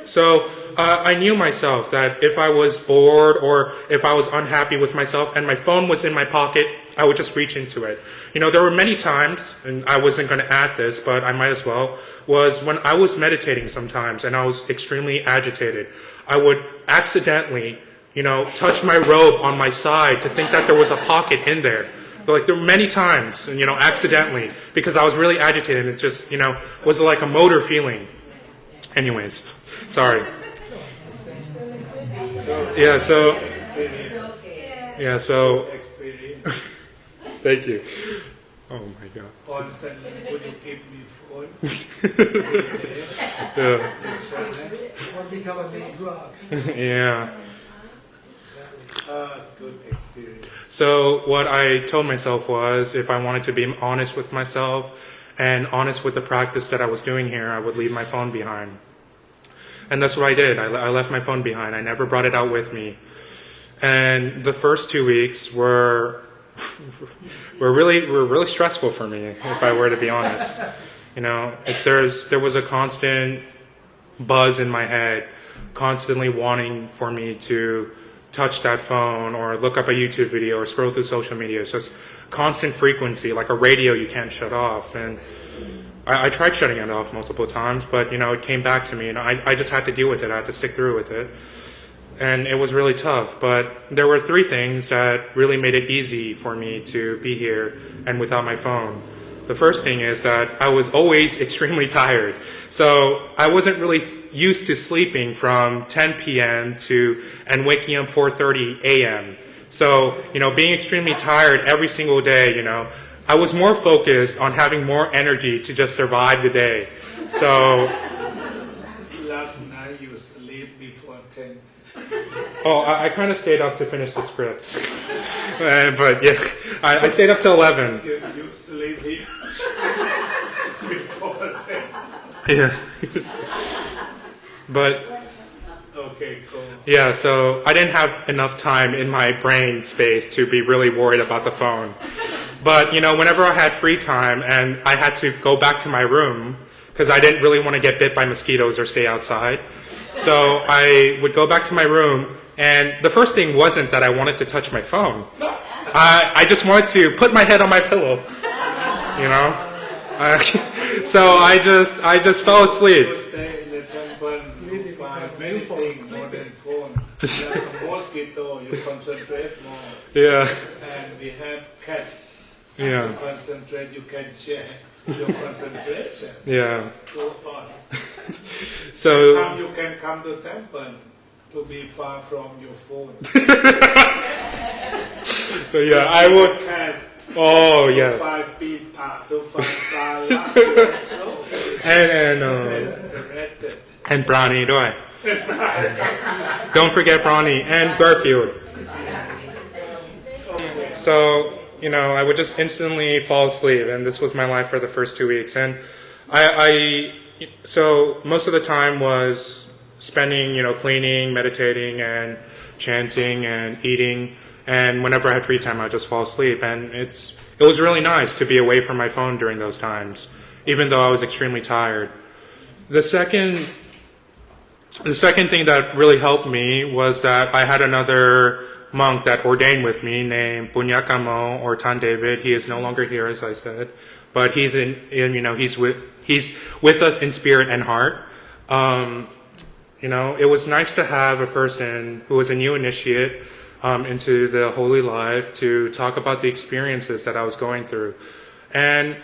B: So I knew myself that if I was bored or if I was unhappy with myself and my phone was in my pocket, I would just reach into it. There were many times, and I wasn't going to add this, but I might as well, was when I was meditating sometimes and I was extremely agitated. I would accidentally, touch my robe on my side to think that there was a pocket in there. But there were many times, accidentally, because I was really agitated. It just, was like a motor feeling. Anyways, sorry. Yeah, so thank you. Oh my God.
A: Constantly, would you keep me phone?
B: Yeah.
C: Or become a big drug.
B: Yeah.
A: Good experience.
B: So what I told myself was, if I wanted to be honest with myself and honest with the practice that I was doing here, I would leave my phone behind. And that's what I did. I left my phone behind. I never brought it out with me. And the first 2 weeks were really stressful for me, if I were to be honest. There was a constant buzz in my head, constantly wanting for me to touch that phone or look up a YouTube video or scroll through social media. It's just constant frequency, like a radio you can't shut off. And I tried shutting it off multiple times, but it came back to me, and I just had to deal with it. I had to stick through with it. And it was really tough. But there were 3 things that really made it easy for me to be here and without my phone. The first thing is that I was always extremely tired. So I wasn't really used to sleeping from 10 p.m. and waking up 4:30 a.m. So, being extremely tired every single day, I was more focused on having more energy to just survive the day. So,
A: Last night you sleep before 10.
B: I kind of stayed up to finish the scripts. But yeah, I stayed up till 11.
A: You sleep here before 10.
B: Yeah. But
A: Okay, cool.
B: yeah, so I didn't have enough time in my brain space to be really worried about the phone. But, whenever I had free time and I had to go back to my room, because I didn't really want to get bit by mosquitoes or stay outside, so I would go back to my room, and the first thing wasn't that I wanted to touch my phone. I just wanted to put my head on my pillow, so I just fell asleep.
A: You stay in the temple, you find many things more than phone. Like a mosquito, you concentrate more.
B: Yeah.
A: And we have cats.
B: Yeah.
A: You concentrate, you can share your concentration.
B: Yeah.
A: Go on.
B: So
A: Now you can come to temple to be far from your phone.
B: yeah, I would.
A: Cats.
B: Oh yes.
A: 5 feet up to 5
B: and Brownie ด้วย Don't forget Brownie and Garfield. So, I would just instantly fall asleep, and this was my life for the first 2 weeks. And so most of the time was spending, cleaning, meditating, and chanting, and eating. And whenever I had free time, I'd just fall asleep. And it was really nice to be away from my phone during those times, even though I was extremely tired. The second thing that really helped me was that I had another monk that ordained with me named Buddhapanya or Tan David. He is no longer here, as I said, but he's he's with us in spirit and heart. It was nice to have a person who was a new initiate into the holy life to talk about the experiences that I was going through, and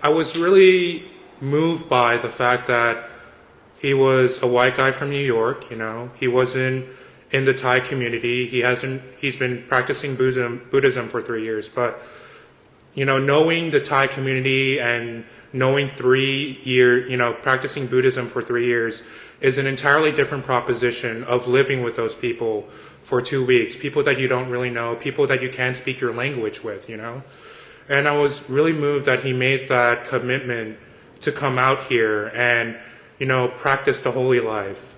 B: I was really moved by the fact that he was a white guy from New York. He wasn't in the Thai community. He's been practicing Buddhism for 3 years, but knowing the Thai community and knowing practicing Buddhism for 3 years is an entirely different proposition of living with those people for 2 weeks, people that you don't really know, people that you can't speak your language with, And I was really moved that he made that commitment to come out here and, practice the holy life,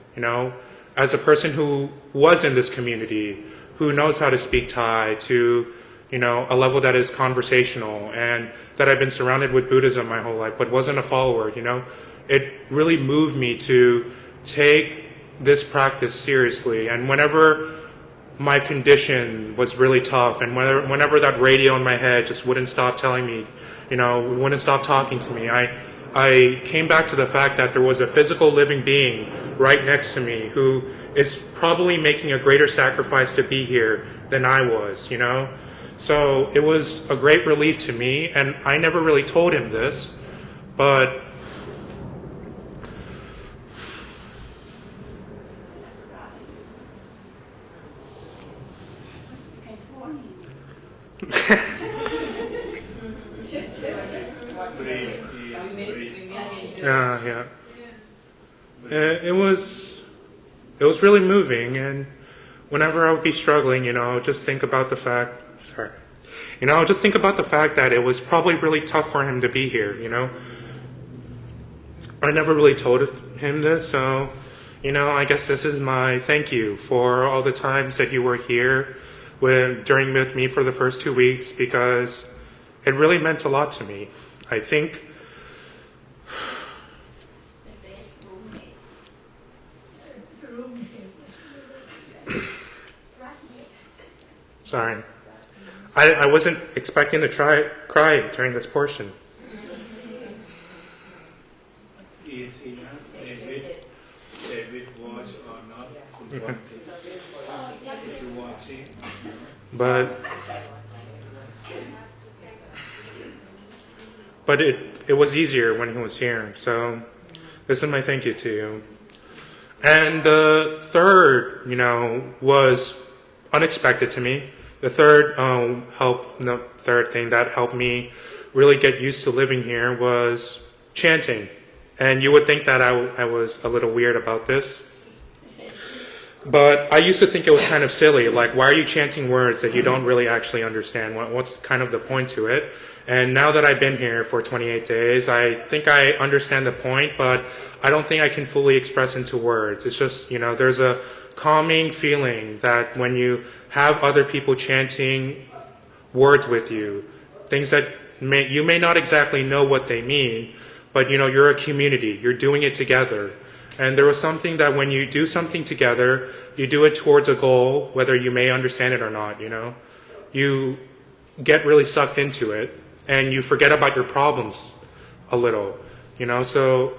B: as a person who was in this community, who knows how to speak Thai to, a level that is conversational, and that I've been surrounded with Buddhism my whole life, but wasn't a follower, It really moved me to take this practice seriously. And whenever my condition was really tough, and whenever that radio in my head just wouldn't stop telling me, wouldn't stop talking to me, I came back to the fact that there was a physical living being right next to me who is probably making a greater sacrifice to be here than I was, So it was a great relief to me, and I never really told him this, but yeah. It was really moving, and whenever I would be struggling, just think about the fact. Just think about the fact that it was probably really tough for him to be here. I never really told him this, so I guess this is my thank you for all the times that you were here during with me for the first 2 weeks, because it really meant a lot to me. I think. Sorry. I wasn't expecting to cry during this portion.
A: Is here David watch or not? Could want it. If you watching.
B: But but it was easier when he was here. So this is my thank you to you. And the third, was unexpected to me. The third third thing that helped me really get used to living here was chanting. And you would think that I was a little weird about this. But I used to think it was kind of silly. Like, why are you chanting words that you don't really actually understand? What's kind of the point to it? And now that I've been here for 28 days, I think I understand the point, but I don't think I can fully express into words. It's just, there's a calming feeling that when you have other people chanting words with you, things that you may not exactly know what they mean, but you're a community, you're doing it together. And there was something that when you do something together, you do it towards a goal, whether you may understand it or not, you get really sucked into it and you forget about your problems a little, so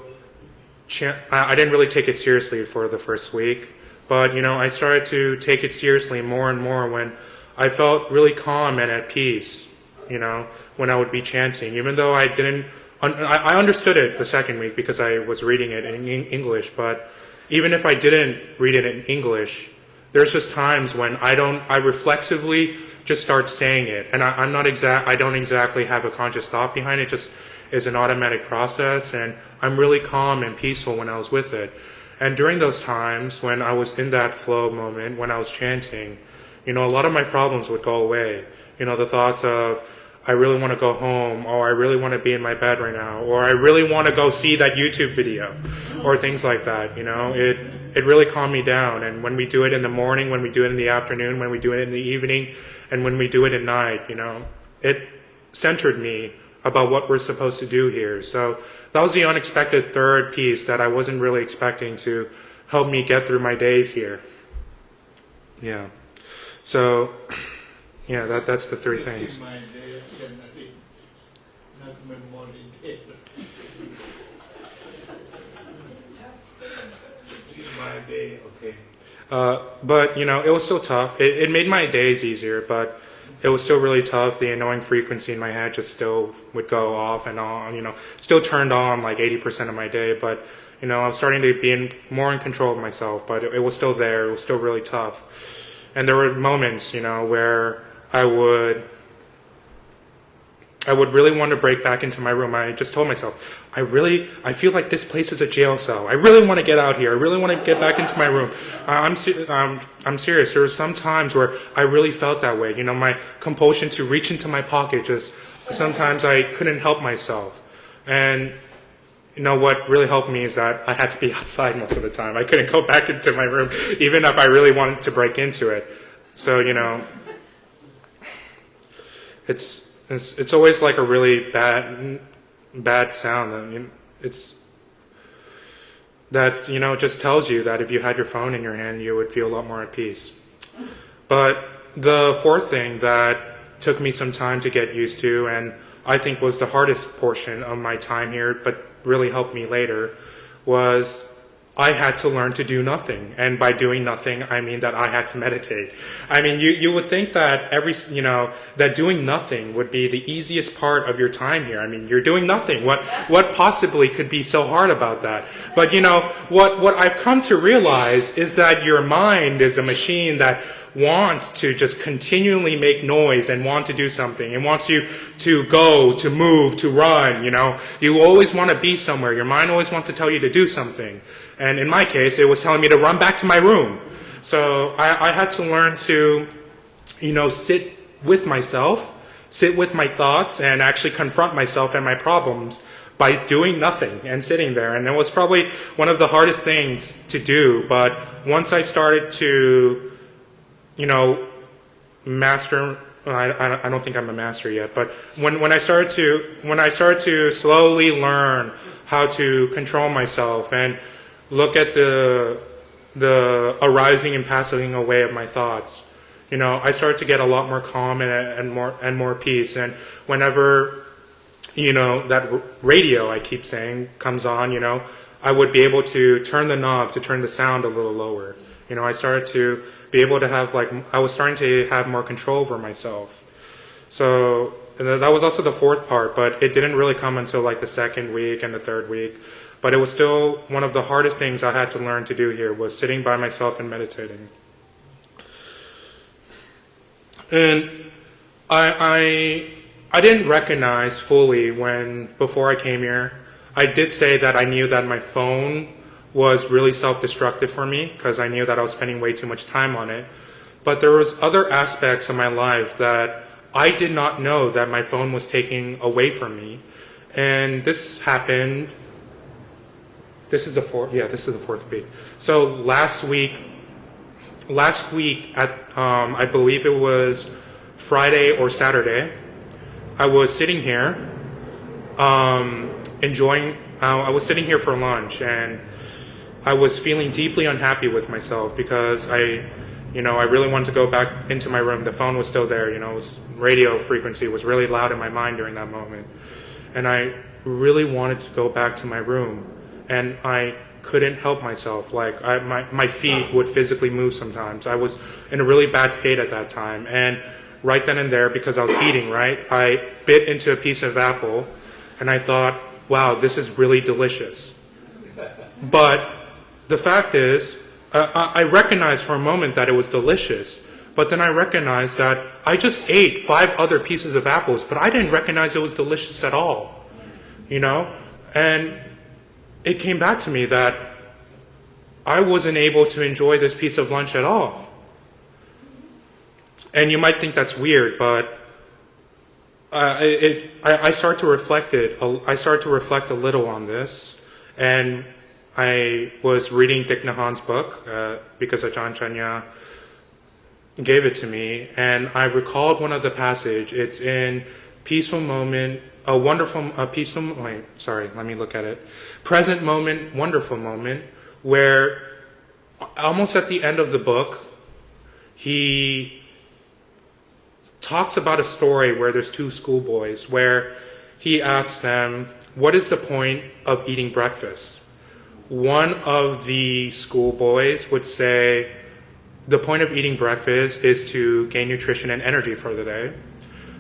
B: I didn't really take it seriously for the first week, but I started to take it seriously more and more when I felt really calm and at peace, when I would be chanting, even though I understood it the second week because I was reading it in English, but even if I didn't read it in English, there's just times when I reflexively just start saying it, and I don't exactly have a conscious thought behind it, just is an automatic process, and I'm really calm and peaceful when I was with it. And during those times when I was in that flow moment, when I was chanting, a lot of my problems would go away. The thoughts of, I really want to go home, or I really want to be in my bed right now, or I really want to go see that YouTube video, or things like that, It really calmed me down. And when we do it in the morning, when we do it in the afternoon, when we do it in the evening, and when we do it at night, it centered me about what we're supposed to do here. So that was the unexpected third piece that I wasn't really expecting to help me get through my days here. Yeah. So, yeah, that's the three things. But it was still tough. It made my days easier, but it was still really tough. The annoying frequency in my head just still would go off and on, still turned on like 80% of my day, but I was starting to be more in control of myself, but it was still there. It was still really tough. And there were moments, where I would really want to break back into my room. I just told myself, I feel like this place is a jail cell. I really want to get out here. I really want to get back into my room. I'm serious. There were some times where I really felt that way. My compulsion to reach into my pocket, just sometimes I couldn't help myself. And what really helped me is that I had to be outside most of the time. I couldn't go back into my room, even if I really wanted to break into it. So, it's always like a really bad sound. It's that, it just tells you that if you had your phone in your hand, you would feel a lot more at peace. But the fourth thing that took me some time to get used to, and I think was the hardest portion of my time here, but really helped me later, was I had to learn to do nothing. And by doing nothing, I mean that I had to meditate. I mean, you would think that that doing nothing would be the easiest part of your time here. I mean, you're doing nothing. What possibly could be so hard about that? But what I've come to realize is that your mind is a machine that wants to just continually make noise and want to do something. It wants you to go, to move, to run, You always want to be somewhere. Your mind always wants to tell you to do something. And in my case, it was telling me to run back to my room. So I had to learn to, sit with myself, sit with my thoughts, and actually confront myself and my problems by doing nothing and sitting there. And it was probably one of the hardest things to do. But once I started to master, I don't think I'm a master yet, but when I started to slowly learn how to control myself and look at the arising and passing away of my thoughts, I started to get a lot more calm and more peace. And whenever that radio, I keep saying, comes on, I would be able to turn the knob to turn the sound a little lower. I started to be able to have I was starting to have more control over myself. So that was also the fourth part, but it didn't really come until like the second week and the third week. But it was still one of the hardest things I had to learn to do here was sitting by myself and meditating. And I didn't recognize fully before I came here. I did say that I knew that my phone was really self-destructive for me because I knew that I was spending way too much time on it. But there was other aspects of my life that I did not know that my phone was taking away from me. And this happened, this is the fourth week. So last week at, I believe it was Friday or Saturday, I was sitting here, I was sitting here for lunch, and I was feeling deeply unhappy with myself because I really wanted to go back into my room. The phone was still there, radio frequency was really loud in my mind during that moment. And I really wanted to go back to my room, and I couldn't help myself. Like my feet would physically move sometimes. I was in a really bad state at that time. And right then and there, because I was eating, right, I bit into a piece of apple, and I thought, wow, this is really delicious. But the fact is, I recognized for a moment that it was delicious, but then I recognized that I just ate 5 other pieces of apples, but I didn't recognize it was delicious at all, And it came back to me that I wasn't able to enjoy this piece of lunch at all. And you might think that's weird, but I start to reflect a little on this, and I was reading Thich Nhat Hanh's book because Ajahn Chanya gave it to me, and I recalled one of the passage. It's in Peaceful Moment, Present Moment, Wonderful Moment, where almost at the end of the book, he talks about a story where there's 2 schoolboys, where he asks them, what is the point of eating breakfast? One of the schoolboys would say, the point of eating breakfast is to gain nutrition and energy for the day.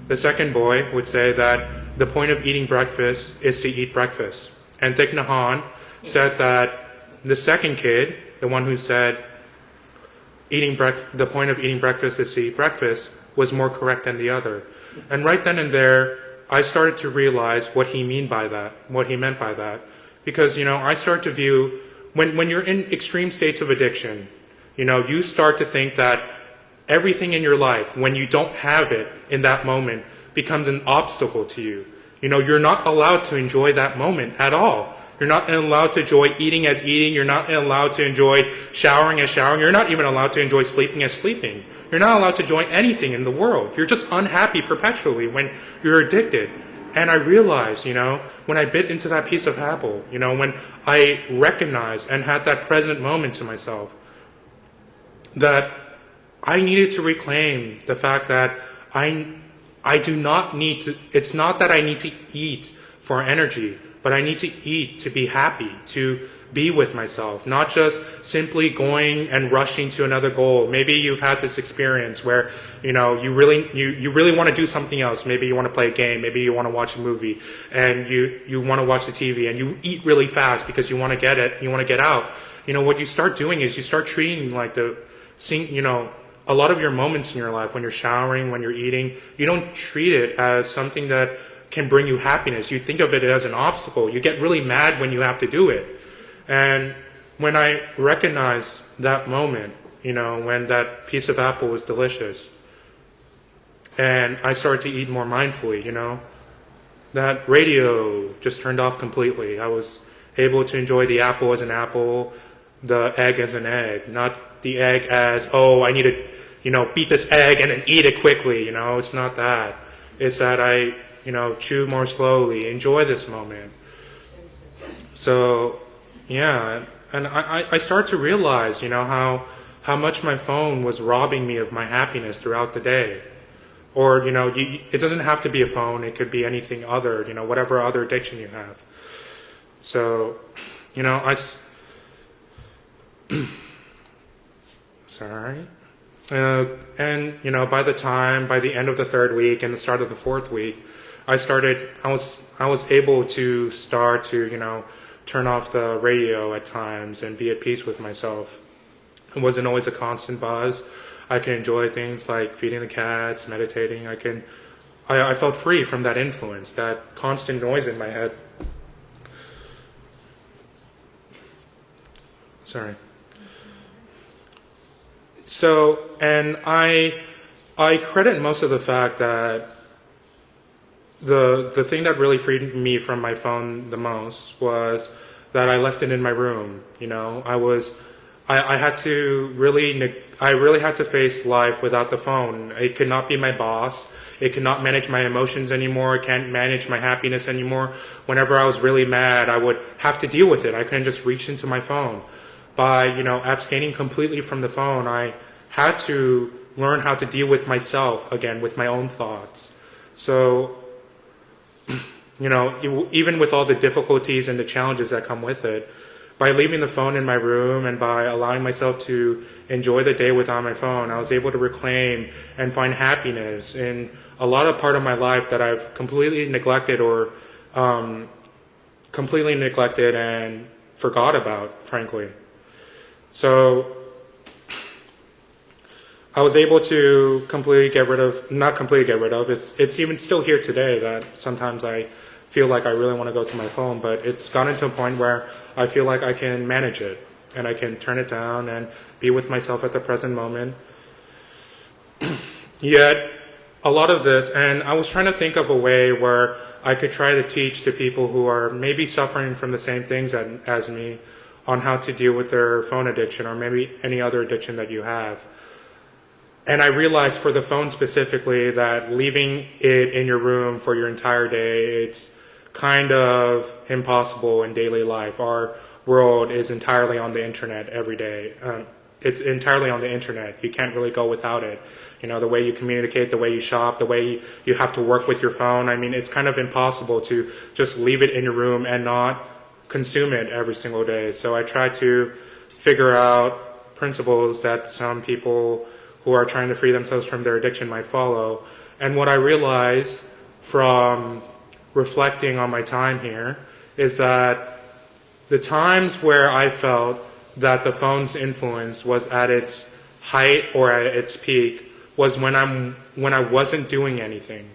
B: The second boy would say that the point of eating breakfast is to eat breakfast. And Thich Nhat Hanh said that the second kid, the one who said the point of eating breakfast is to eat breakfast, was more correct than the other. And right then and there, I started to realize what he meant by that. Because, I start to view, when you're in extreme states of addiction, you start to think that everything in your life, when you don't have it in that moment, becomes an obstacle to you. You're not allowed to enjoy that moment at all. You're not allowed to enjoy eating as eating. You're not allowed to enjoy showering as showering. You're not even allowed to enjoy sleeping as sleeping. You're not allowed to enjoy anything in the world. You're just unhappy perpetually when you're addicted. And I realized, when I bit into that piece of apple, when I recognized and had that present moment to myself, that I needed to reclaim the fact that I do not need to, it's not that I need to eat for energy, but I need to eat to be happy, to be with myself, not just simply going and rushing to another goal. Maybe you've had this experience where, you really want to do something else. Maybe you want to play a game, maybe you want to watch a movie, and you want to watch the TV, and you eat really fast because you want to get it, you want to get out. What you start doing is you start treating like a lot of your moments in your life, when you're showering, when you're eating, you don't treat it as something that can bring you happiness. You think of it as an obstacle. You get really mad when you have to do it. And when I recognized that moment, when that piece of apple was delicious, and I started to eat more mindfully, that radio just turned off completely. I was able to enjoy the apple as an apple, the egg as an egg, not the egg as, I need to, beat this egg and then eat it quickly. It's not that. It's that I, chew more slowly, enjoy this moment. So, yeah, and I start to realize, how much my phone was robbing me of my happiness throughout the day. Or, it doesn't have to be a phone. It could be anything other, whatever other addiction you have. So, sorry. And by the end of the third week and the start of the fourth week, I was able to start to turn off the radio at times and be at peace with myself. It wasn't always a constant buzz. I can enjoy things like feeding the cats, meditating. I felt free from that influence, that constant noise in my head. Sorry. So, and I credit most of the fact that the thing that really freed me from my phone the most was that I left it in my room. I had to really had to face life without the phone. It could not be my boss. It could not manage my emotions anymore. It can't manage my happiness anymore. Whenever I was really mad, I would have to deal with it. I couldn't just reach into my phone. By abstaining completely from the phone, I had to learn how to deal with myself again, with my own thoughts. So, even with all the difficulties and the challenges that come with it, by leaving the phone in my room and by allowing myself to enjoy the day without my phone, I was able to reclaim and find happiness in a lot of part of my life that I've completely neglected and forgot about, frankly. So I was able to not completely get rid of, it's even still here today that sometimes I feel like I really want to go to my phone, but it's gotten to a point where I feel like I can manage it and I can turn it down and be with myself at the present moment. Yet, a lot of this, and I was trying to think of a way where I could try to teach to people who are maybe suffering from the same things as me on how to deal with their phone addiction or maybe any other addiction that you have. And I realized for the phone specifically that leaving it in your room for your entire day, it's kind of impossible in daily life. Our world is entirely on the internet every day. It's entirely on the internet. You can't really go without it. The way you communicate, the way you shop, the way you have to work with your phone. I mean, it's kind of impossible to just leave it in your room and not consume it every single day. So I try to figure out principles that some people who are trying to free themselves from their addiction might follow. And what I realized from reflecting on my time here is that the times where I felt that the phone's influence was at its height or at its peak was when I wasn't doing anything,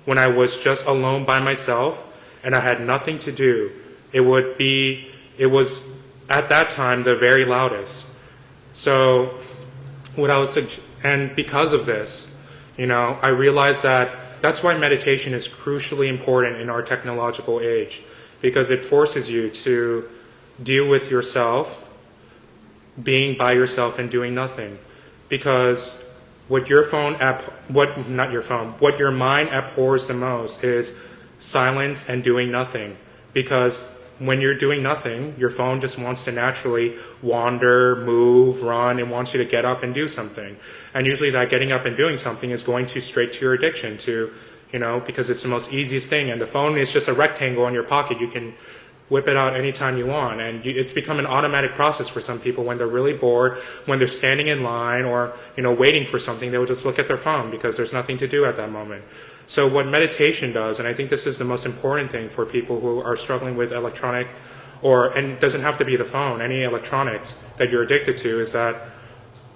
B: when I was just alone by myself and I had nothing to do. It was at that time the very loudest. So and because of this, I realized that that's why meditation is crucially important in our technological age, because it forces you to deal with yourself, being by yourself and doing nothing. Because what your mind abhors the most is silence and doing nothing. Because when you're doing nothing, your phone just wants to naturally wander, move, run, and wants you to get up and do something. And usually that getting up and doing something is going straight to your addiction, because it's the most easiest thing. And the phone is just a rectangle in your pocket. You can whip it out anytime you want. And it's become an automatic process for some people when they're really bored, when they're standing in line or, waiting for something, they will just look at their phone because there's nothing to do at that moment. So what meditation does, and I think this is the most important thing for people who are struggling with electronic, and it doesn't have to be the phone, any electronics that you're addicted to, is that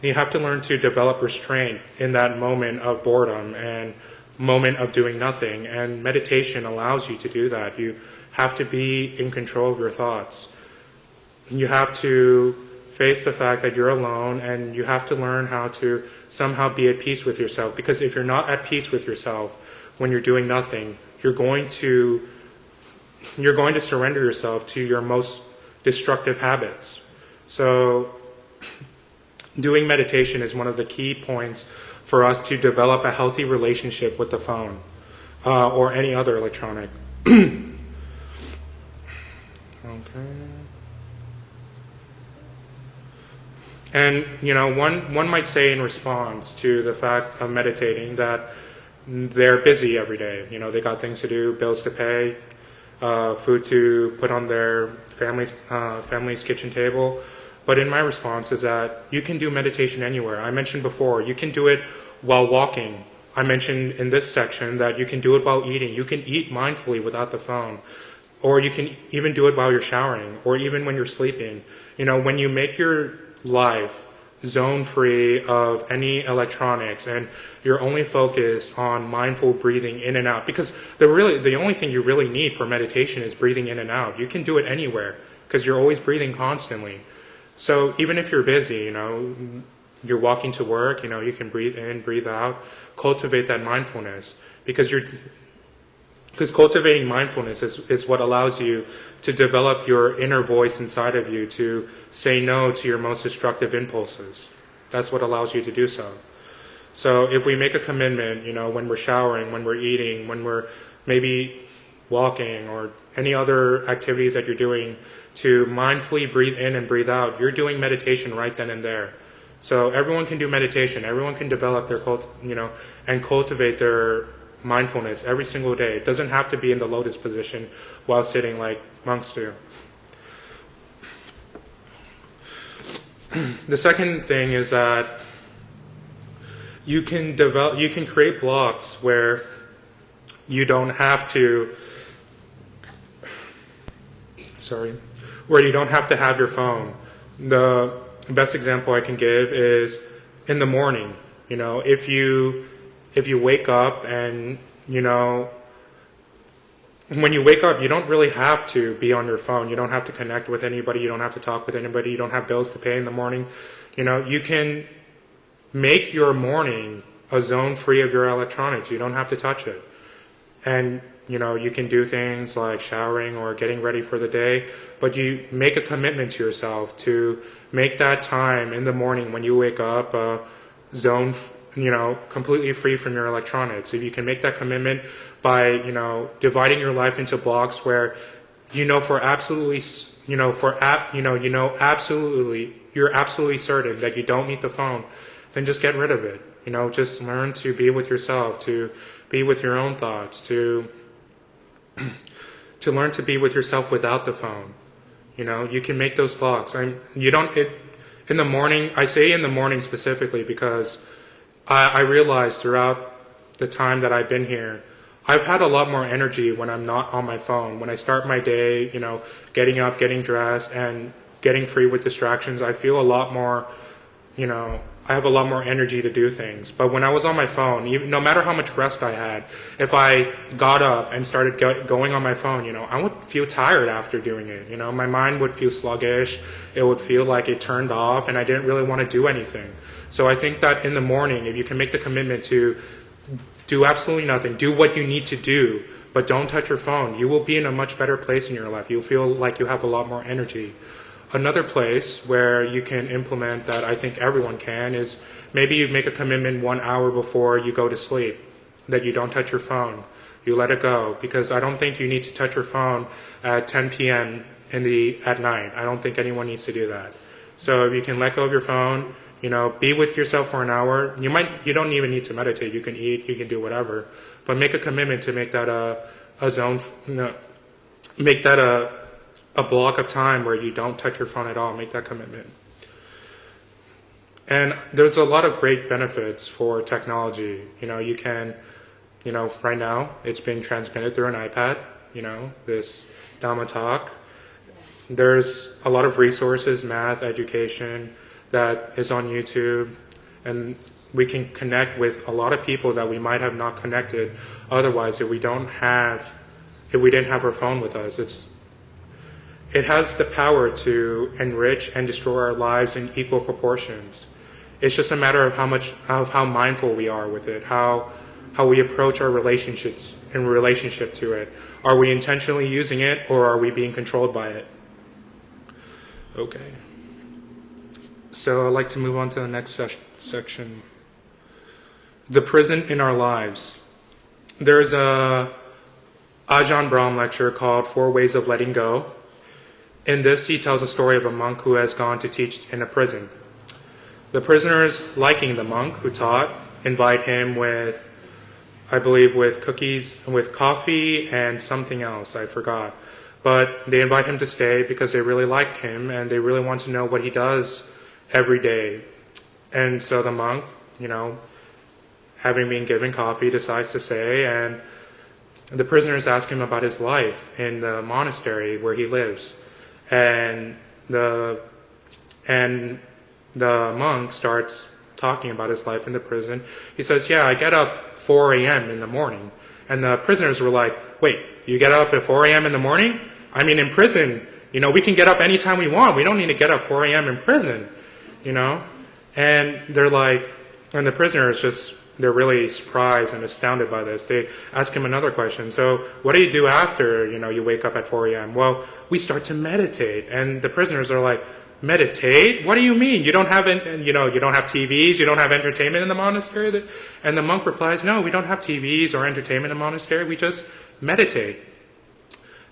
B: you have to learn to develop restraint in that moment of boredom and moment of doing nothing. And meditation allows you to do that. You have to be in control of your thoughts. You have to face the fact that you're alone, and you have to learn how to somehow be at peace with yourself. Because if you're not at peace with yourself when you're doing nothing, you're going to surrender yourself to your most destructive habits. So doing meditation is one of the key points for us to develop a healthy relationship with the phone or any other electronic. Okay. And, one might say in response to the fact of meditating that they're busy every day. They got things to do, bills to pay, food to put on their family's kitchen table. But in my response is that you can do meditation anywhere. I mentioned before, you can do it while walking. I mentioned in this section that you can do it while eating. You can eat mindfully without the phone. Or you can even do it while you're showering, or even when you're sleeping. You know, when you make your life zone-free of any electronics and you're only focused on mindful breathing in and out, because the only thing you really need for meditation is breathing in and out. You can do it anywhere because you're always breathing constantly. So even if you're busy, you know, you're walking to work, you know, you can breathe in, breathe out, cultivate that mindfulness, because cultivating mindfulness is what allows you to develop your inner voice inside of you to say no to your most destructive impulses. That's what allows you to do so. So if we make a commitment, you know, when we're showering, when we're eating, when we're maybe walking or any other activities that you're doing, to mindfully breathe in and breathe out, you're doing meditation right then and there. So everyone can do meditation. Everyone can develop their, and cultivate their mindfulness every single day. It doesn't have to be in the lotus position while sitting like monks do. The second thing is that you can create blocks where you don't have to have your phone. The best example I can give is in the morning. You know, if you wake up and, you know, when you wake up, you don't really have to be on your phone. You don't have to connect with anybody. You don't have to talk with anybody. You don't have bills to pay in the morning. You know, you can make your morning a zone free of your electronics. You don't have to touch it. And, you know, you can do things like showering or getting ready for the day, but you make a commitment to yourself to make that time in the morning when you wake up a zone, you know, completely free from your electronics. If you can make that commitment by, you know, dividing your life into blocks where, you're absolutely certain that you don't need the phone, then just get rid of it. You know, just learn to be with yourself, to be with your own thoughts, to learn to be with yourself without the phone. You know, you can make those blocks. In the morning, I say in the morning specifically because I realized throughout the time that I've been here, I've had a lot more energy when I'm not on my phone. When I start my day, you know, getting up, getting dressed, and getting free with distractions, I feel a lot more, you know, I have a lot more energy to do things. But when I was on my phone, no matter how much rest I had, if I got up and started going on my phone, you know, I would feel tired after doing it. You know, my mind would feel sluggish. It would feel like it turned off, and I didn't really want to do anything. So I think that in the morning, if you can make the commitment to do absolutely nothing, do what you need to do, but don't touch your phone, you will be in a much better place in your life. You'll feel like you have a lot more energy. Another place where you can implement that, I think everyone can, is maybe you make a commitment 1 hour before you go to sleep that you don't touch your phone. You let it go, because I don't think you need to touch your phone at 10 p.m. at night. I don't think anyone needs to do that. So if you can let go of your phone, you know, be with yourself for an hour. You don't even need to meditate. You can eat, you can do whatever, but make a commitment to make that a zone, you know, make that a block of time where you don't touch your phone at all. Make that commitment. And there's a lot of great benefits for technology. You know, you can, you know, right now it's being transmitted through an iPad, you know, this Dhamma talk. There's a lot of resources, math, education, that is on YouTube, and we can connect with a lot of people that we might have not connected otherwise if we didn't have our phone with us. It has the power to enrich and destroy our lives in equal proportions. It's just a matter of how mindful we are with it, how we approach our relationships in relationship to it. Are we intentionally using it, or are we being controlled by it? Okay. So I'd like to move on to the next section. The prison in our lives. There's a Ajahn Brahm lecture called 4 Ways of Letting Go. In this, he tells a story of a monk who has gone to teach in a prison. The prisoners, liking the monk who taught, invite him with cookies, with coffee and something else, I forgot. but they invite him to stay because they really liked him and they really want to know what he does every day. And so the monk, having been given coffee, decides to stay, and the prisoners ask him about his life in the monastery where he lives. And the monk starts talking about his life in the prison. He says, yeah, I get up 4 a.m. in the morning. And the prisoners were like, wait, you get up at 4 a.m. in the morning? I mean, in prison, we can get up anytime we want. We don't need to get up 4 a.m. in prison, And they're like, and the prisoners they're really surprised and astounded by this. They ask him another question. So what do you do after, you wake up at 4 a.m.? Well, we start to meditate. And the prisoners are like, meditate? What do you mean? You don't have, you don't have TVs, you don't have entertainment in the monastery? And the monk replies, no, we don't have TVs or entertainment in the monastery. We just meditate.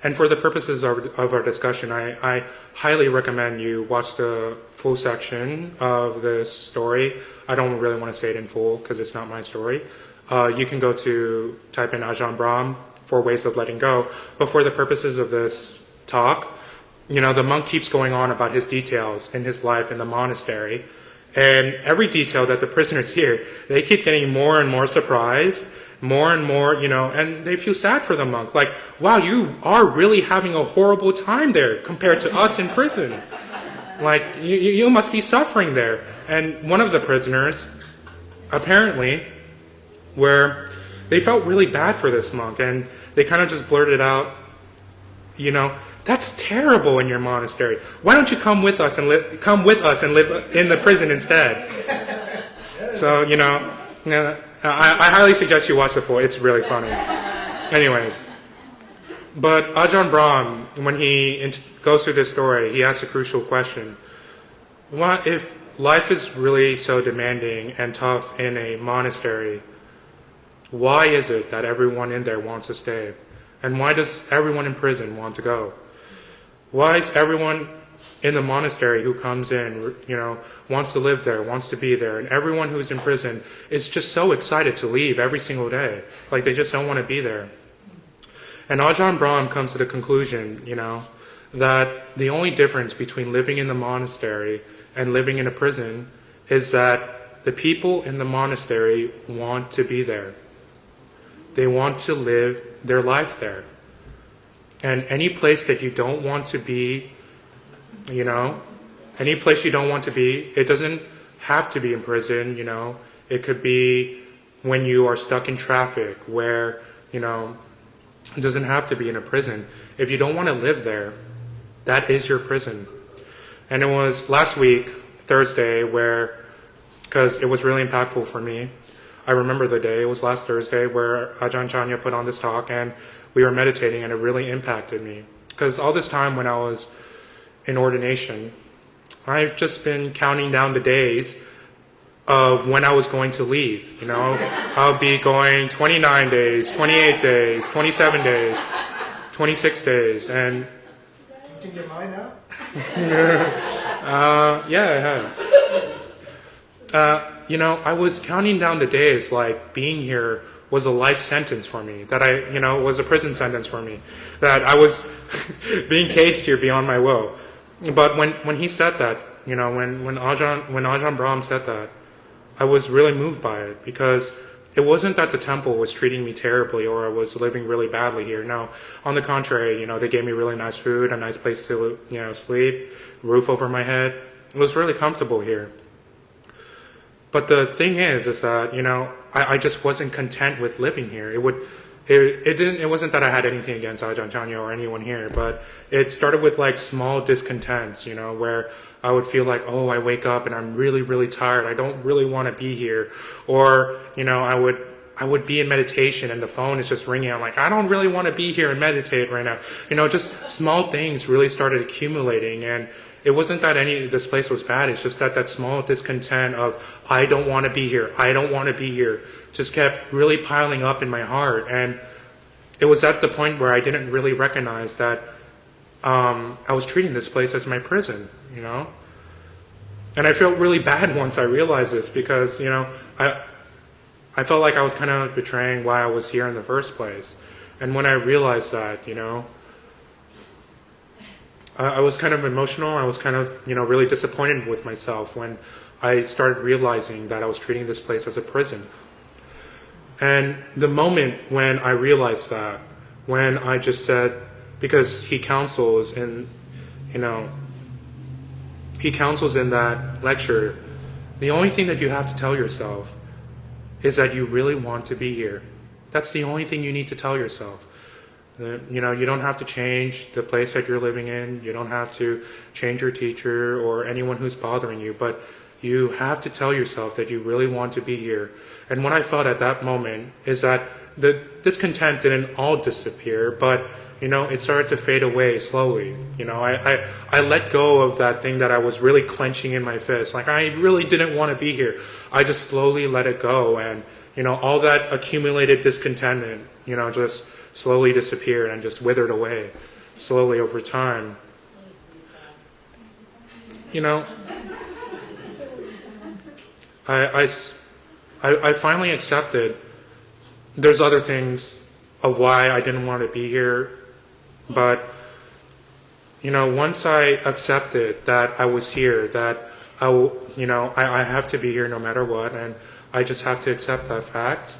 B: And for the purposes of our discussion, I highly recommend you watch the full section of this story. I don't really want to say it in full because it's not my story. You can type in Ajahn Brahm, 4 Ways of Letting Go. But for the purposes of this talk, the monk keeps going on about his details in his life in the monastery. And every detail that the prisoners hear, they keep getting more and more surprised, more and more, and they feel sad for the monk. Like, wow, you are really having a horrible time there compared to us in prison. Like, you must be suffering there. And one of the prisoners, apparently, they felt really bad for this monk, and they kind of just blurted out, that's terrible in your monastery. Why don't you come with us and live in the prison instead? So, I highly suggest you watch the full. It's really funny. Anyways, but Ajahn Brahm, when he goes through this story, he asks a crucial question. What if life is really so demanding and tough in a monastery? Why is it that everyone in there wants to stay? And why does everyone in prison want to go? Why is everyone in the monastery who comes in, wants to live there, wants to be there, and everyone who's in prison is just so excited to leave every single day. Like, they just don't want to be there. And Ajahn Brahm comes to the conclusion, that the only difference between living in the monastery and living in a prison is that the people in the monastery want to be there. They want to live their life there. And any place that you don't want to be, any place you don't want to be, it doesn't have to be in prison, It could be when you are stuck in traffic where, it doesn't have to be in a prison. If you don't want to live there, that is your prison. And it was last week, Thursday, because it was really impactful for me. I remember the day, it was last Thursday, where Ajahn Chanya put on this talk and we were meditating, and it really impacted me. Because all this time when I was in ordination, I've just been counting down the days of when I was going to leave. I'll be going 29 days, 28 days, 27 days, 26 days, and...
C: Changing your mind now?
B: Yeah, I have. I was counting down the days like being here was a life sentence for me, that was a prison sentence for me, that I was being cased here beyond my will. But when he said that, when Ajahn Brahm said that, I was really moved by it, because it wasn't that the temple was treating me terribly or I was living really badly here. No, on the contrary, they gave me really nice food, a nice place to, sleep, roof over my head. It was really comfortable here. But the thing is that, I just wasn't content with living here. It wasn't that I had anything against Ajahn Chanya or anyone here, but it started with like small discontents, where I would feel like, oh, I wake up and I'm really, really tired. I don't really want to be here. Or, I would be in meditation and the phone is just ringing. I'm like, I don't really want to be here and meditate right now. Just small things really started accumulating, and it wasn't that this place was bad. It's just that small discontent of, I don't want to be here. I don't want to be here, just kept really piling up in my heart. And it was at the point where I didn't really recognize that I was treating this place as my prison, And I felt really bad once I realized this, because, I felt like I was kind of betraying why I was here in the first place. And when I realized that, I was kind of emotional. I was kind of, really disappointed with myself when I started realizing that I was treating this place as a prison. And the moment when I realized that, when I just said, because he counsels in that lecture, the only thing that you have to tell yourself is that you really want to be here. That's the only thing you need to tell yourself. You don't have to change the place that you're living in. You don't have to change your teacher or anyone who's bothering you, but you have to tell yourself that you really want to be here. And what I felt at that moment is that the discontent didn't all disappear, but it started to fade away slowly. I let go of that thing that I was really clenching in my fist. Like, I really didn't want to be here. I just slowly let it go, and all that accumulated discontentment, just slowly disappeared and just withered away slowly over time. I finally accepted there's other things of why I didn't want to be here, but once I accepted that I was here, that I have to be here no matter what, and I just have to accept that fact.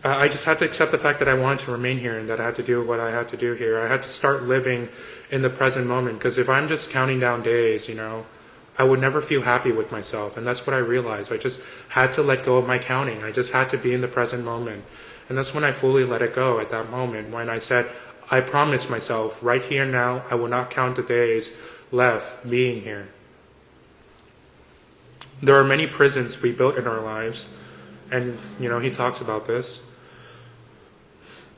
B: I just had to accept the fact that I wanted to remain here and that I had to do what I had to do here. I had to start living in the present moment, because if I'm just counting down days, I would never feel happy with myself. And that's what I realized. I just had to let go of my counting. I just had to be in the present moment. And that's when I fully let it go, at that moment, when I said, I promise myself right here and now, I will not count the days left being here. There are many prisons we built in our lives, and he talks about this.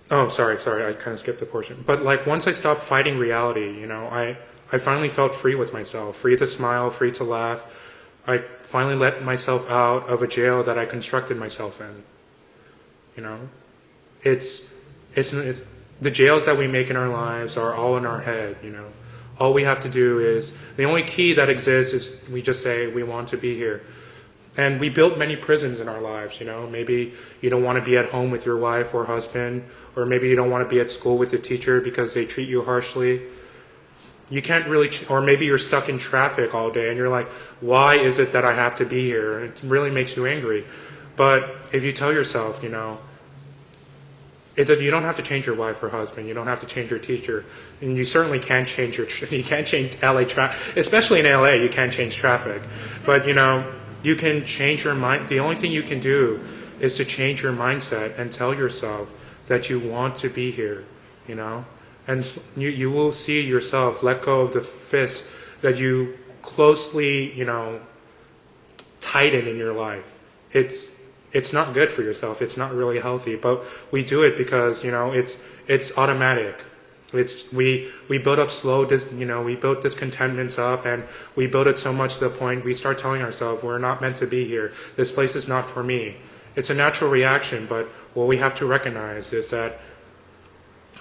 B: Oh, sorry, I kind of skipped the portion. But once I stopped fighting reality, I finally felt free with myself, free to smile, free to laugh. I finally let myself out of a jail that I constructed myself in. It's the jails that we make in our lives are all in our head. All we have to do is, the only key that exists is we just say we want to be here. And we built many prisons in our lives, Maybe you don't want to be at home with your wife or husband, or maybe you don't want to be at school with your teacher because they treat you harshly. You can't really, or maybe you're stuck in traffic all day and you're like, why is it that I have to be here? And it really makes you angry. But if you tell yourself, you don't have to change your wife or husband. You don't have to change your teacher, and you certainly can't change you can't change LA traffic, especially in LA. You can't change traffic, but you can change your mind. The only thing you can do is to change your mindset and tell yourself that you want to be here, and you will see yourself let go of the fist that you closely, tighten in your life. It's not good for yourself. It's not really healthy, but we do it because, it's automatic. We build up we build discontentments up, and we build it so much to the point we start telling ourselves we're not meant to be here. This place is not for me. It's a natural reaction, but what we have to recognize is that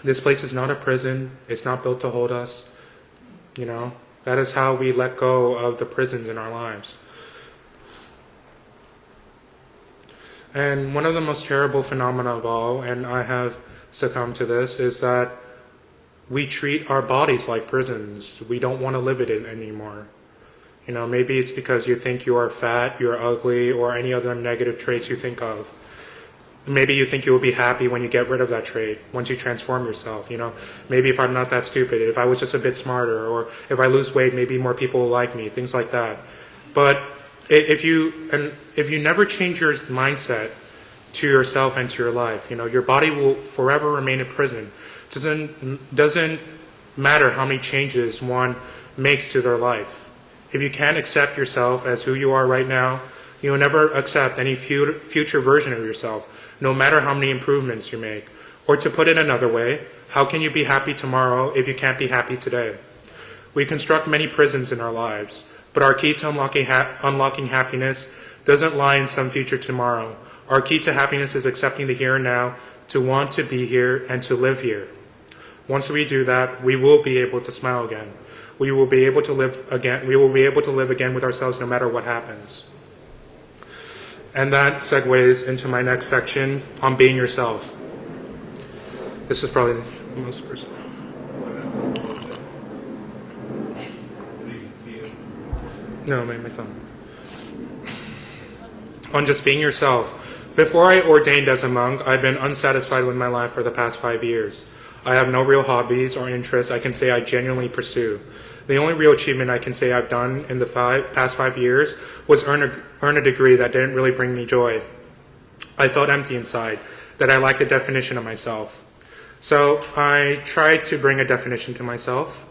B: this place is not a prison. It's not built to hold us. That is how we let go of the prisons in our lives. And one of the most terrible phenomena of all, and I have succumbed to this, is that we treat our bodies like prisons. We don't want to live in it anymore. Maybe it's because you think you are fat, you're ugly, or any other negative traits you think of. Maybe you think you will be happy when you get rid of that trait, once you transform yourself. Maybe if I'm not that stupid, if I was just a bit smarter, or if I lose weight, maybe more people will like me, things like that. But if you never change your mindset to yourself and to your life, your body will forever remain a prison. Doesn't matter how many changes one makes to their life. If you can't accept yourself as who you are right now, you will never accept any future version of yourself, no matter how many improvements you make. Or to put it another way, how can you be happy tomorrow if you can't be happy today? We construct many prisons in our lives, but our key to unlocking happiness doesn't lie in some future tomorrow. Our key to happiness is accepting the here and now, to want to be here and to live here. Once we do that, we will be able to smile again. We will be able to live again. We will be able to live again with ourselves no matter what happens. And that segues into my next section on being yourself. This is probably the most personal. No, my thumb. On just being yourself. Before I ordained as a monk, I've been unsatisfied with my life for the past 5 years. I have no real hobbies or interests I can say I genuinely pursue. The only real achievement I can say I've done in the past 5 years was earn a degree that didn't really bring me joy. I felt empty inside, that I lacked a definition of myself. So I tried to bring a definition to myself.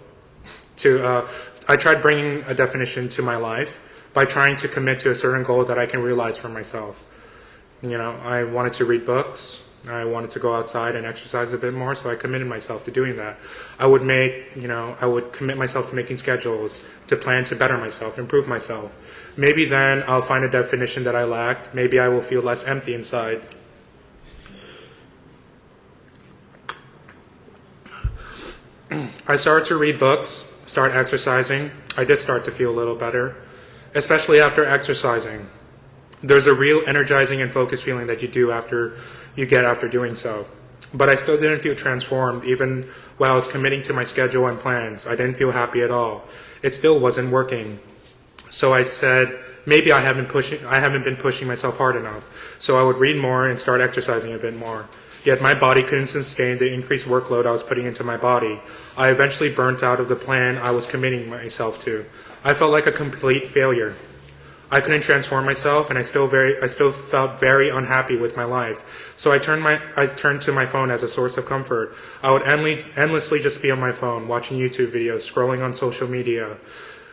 B: I tried bringing a definition to my life by trying to commit to a certain goal that I can realize for myself. I wanted to read books. I wanted to go outside and exercise a bit more, so I committed myself to doing that. I would commit myself to making schedules, to plan to better myself, improve myself. Maybe then I'll find a definition that I lacked. Maybe I will feel less empty inside. I started to read books, start exercising. I did start to feel a little better, especially after exercising. There's a real energizing and focused feeling that you get after doing so. But I still didn't feel transformed, even while I was committing to my schedule and plans. I didn't feel happy at all. It still wasn't working. So I said, maybe I haven't been pushing myself hard enough. So I would read more and start exercising a bit more. Yet my body couldn't sustain the increased workload I was putting into my body. I eventually burnt out of the plan I was committing myself to. I felt like a complete failure. I couldn't transform myself, and I still felt very unhappy with my life. So I turned to my phone as a source of comfort. I would endlessly just be on my phone, watching YouTube videos, scrolling on social media,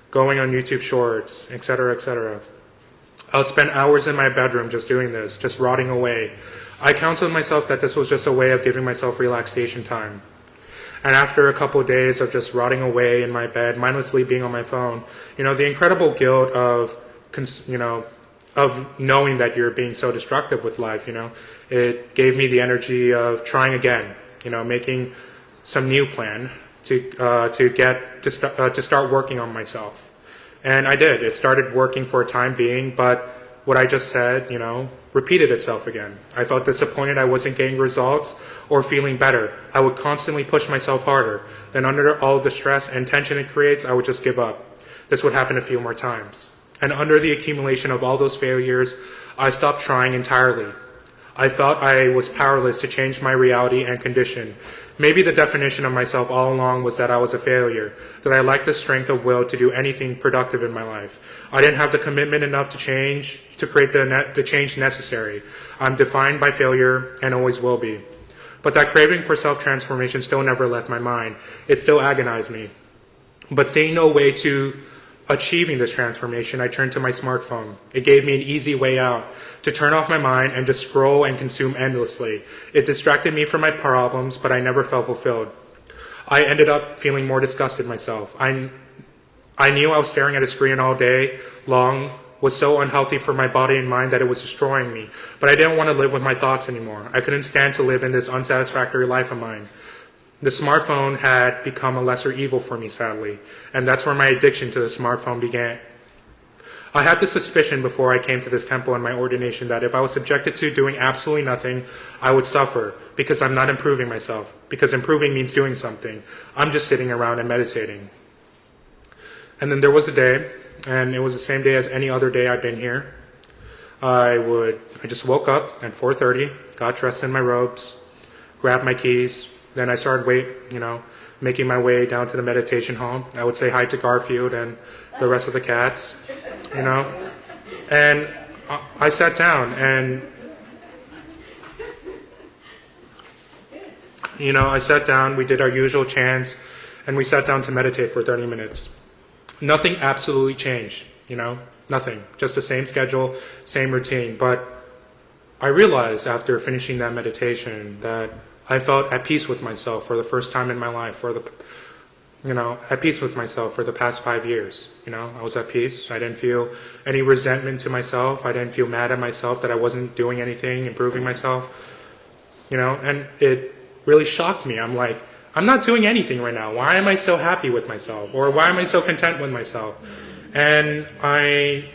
B: going on YouTube Shorts, etc., etc. I would spend hours in my bedroom just doing this, just rotting away. I counseled myself that this was just a way of giving myself relaxation time. And after a couple of days of just rotting away in my bed, mindlessly being on my phone, the incredible guilt of knowing that you're being so destructive with life, it gave me the energy of trying again, making some new plan to start working on myself. And I did. It started working for a time being, but what I just said, repeated itself again. I felt disappointed I wasn't getting results or feeling better. I would constantly push myself harder. Then under all the stress and tension it creates, I would just give up. This would happen a few more times. And under the accumulation of all those failures, I stopped trying entirely. I felt I was powerless to change my reality and condition. Maybe the definition of myself all along was that I was a failure, that I lacked the strength of will to do anything productive in my life. I didn't have the commitment enough to change, to create the change necessary. I'm defined by failure and always will be. But that craving for self-transformation still never left my mind. It still agonized me. But seeing no way to achieving this transformation, I turned to my smartphone. It gave me an easy way out, to turn off my mind and just scroll and consume endlessly. It distracted me from my problems, but I never felt fulfilled. I ended up feeling more disgusted myself. I knew I was staring at a screen all day long, was so unhealthy for my body and mind that it was destroying me. But I didn't want to live with my thoughts anymore. I couldn't stand to live in this unsatisfactory life of mine. The smartphone had become a lesser evil for me, sadly, and that's where my addiction to the smartphone began. I had the suspicion before I came to this temple in my ordination that if I was subjected to doing absolutely nothing, I would suffer because I'm not improving myself, because improving means doing something. I'm just sitting around and meditating. And then there was a day, and it was the same day as any other day I've been here. I just woke up at 4:30, got dressed in my robes, grabbed my keys. Then I started making my way down to the meditation hall. I would say hi to Garfield and the rest of the cats, And I sat down and, we did our usual chants, and we sat down to meditate for 30 minutes. Nothing absolutely changed, nothing. Just the same schedule, same routine. But I realized after finishing that meditation that I felt at peace with myself for the first time in my life, at peace with myself for the past 5 years. I was at peace. I didn't feel any resentment to myself. I didn't feel mad at myself that I wasn't doing anything, improving myself. And it really shocked me. I'm like, I'm not doing anything right now. Why am I so happy with myself? Or why am I so content with myself? And I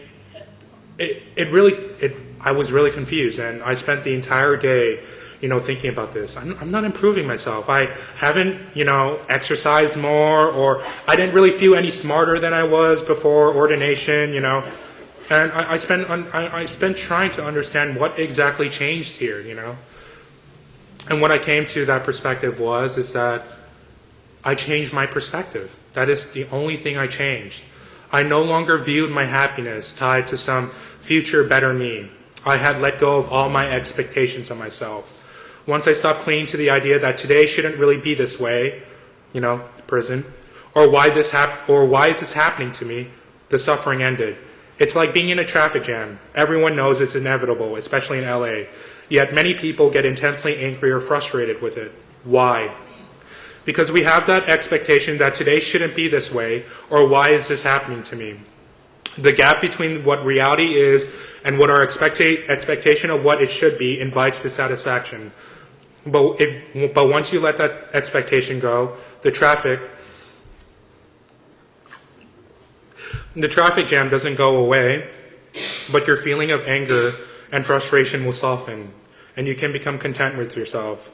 B: was really confused, and I spent the entire day thinking about this. I'm not improving myself. I haven't, exercised more, or I didn't really feel any smarter than I was before ordination, And I spent trying to understand what exactly changed here, And what I came to that perspective is that I changed my perspective. That is the only thing I changed. I no longer viewed my happiness tied to some future better me. I had let go of all my expectations of myself. Once I stopped clinging to the idea that today shouldn't really be this way, prison, or why is this happening to me, the suffering ended. It's like being in a traffic jam. Everyone knows it's inevitable, especially in LA. Yet many people get intensely angry or frustrated with it. Why? Because we have that expectation that today shouldn't be this way, or why is this happening to me? The gap between what reality is and what our expectation of what it should be invites dissatisfaction. But once you let that expectation go, the traffic jam doesn't go away, but your feeling of anger and frustration will soften, and you can become content with yourself.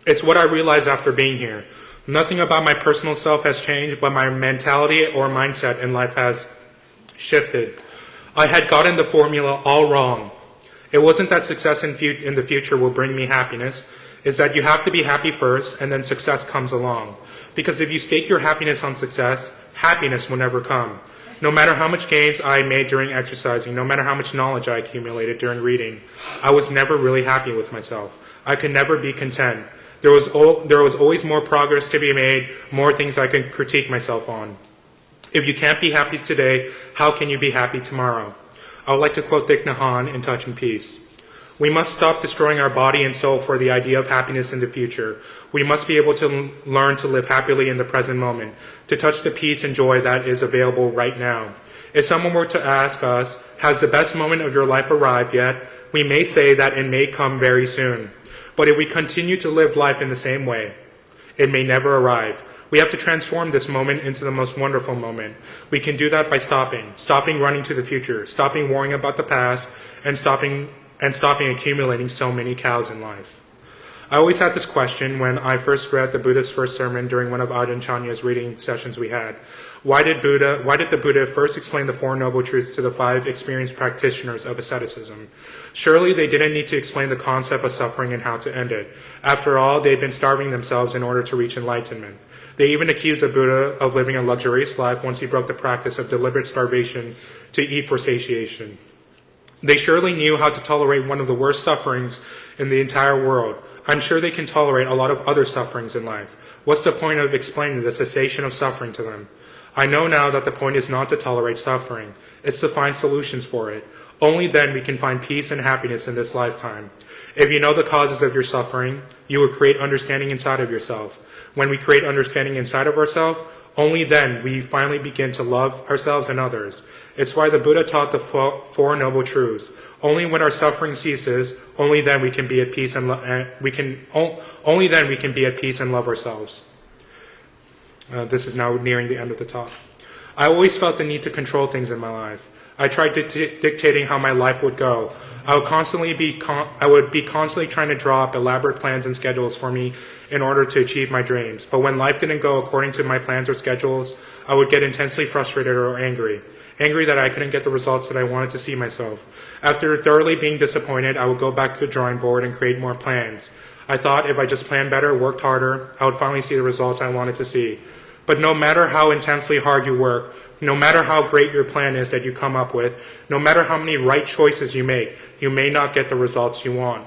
B: It's what I realized after being here. Nothing about my personal self has changed, but my mentality or mindset in life has shifted. I had gotten the formula all wrong. It wasn't that success in the future will bring me happiness. It's that you have to be happy first, and then success comes along. Because if you stake your happiness on success, happiness will never come. No matter how much gains I made during exercising, no matter how much knowledge I accumulated during reading, I was never really happy with myself. I could never be content. There was always more progress to be made, more things I could critique myself on. If you can't be happy today, how can you be happy tomorrow? I would like to quote Thich Nhat Hanh in Touch and Peace. We must stop destroying our body and soul for the idea of happiness in the future. We must be able to learn to live happily in the present moment, to touch the peace and joy that is available right now. If someone were to ask us, has the best moment of your life arrived yet? We may say that it may come very soon. But if we continue to live life in the same way, it may never arrive. We have to transform this moment into the most wonderful moment. We can do that by stopping running to the future, stopping worrying about the past, and stopping accumulating so many cows in life. I always had this question when I first read the Buddha's first sermon during one of Ajahn Chanya's reading sessions we had. Why did the Buddha first explain the Four Noble Truths to the 5 experienced practitioners of asceticism? Surely they didn't need to explain the concept of suffering and how to end it. After all, they'd been starving themselves in order to reach enlightenment. They even accused the Buddha of living a luxurious life once he broke the practice of deliberate starvation to eat for satiation. They surely knew how to tolerate one of the worst sufferings in the entire world. I'm sure they can tolerate a lot of other sufferings in life. What's the point of explaining the cessation of suffering to them? I know now that the point is not to tolerate suffering. It's to find solutions for it. Only then we can find peace and happiness in this lifetime. If you know the causes of your suffering, you will create understanding inside of yourself. When we create understanding inside of ourselves, only then we finally begin to love ourselves and others. It's why the Buddha taught the Four Noble Truths. Only when our suffering ceases, only then we can be at peace and only then we can be at peace and love ourselves. This is now nearing the end of the talk. I always felt the need to control things in my life. I tried dictating how my life would go. I would be constantly trying to draw up elaborate plans and schedules for me in order to achieve my dreams. But when life didn't go according to my plans or schedules, I would get intensely frustrated or angry. Angry that I couldn't get the results that I wanted to see myself. After thoroughly being disappointed, I would go back to the drawing board and create more plans. I thought if I just planned better, worked harder, I would finally see the results I wanted to see. But no matter how intensely hard you work, no matter how great your plan is that you come up with, no matter how many right choices you make, you may not get the results you want.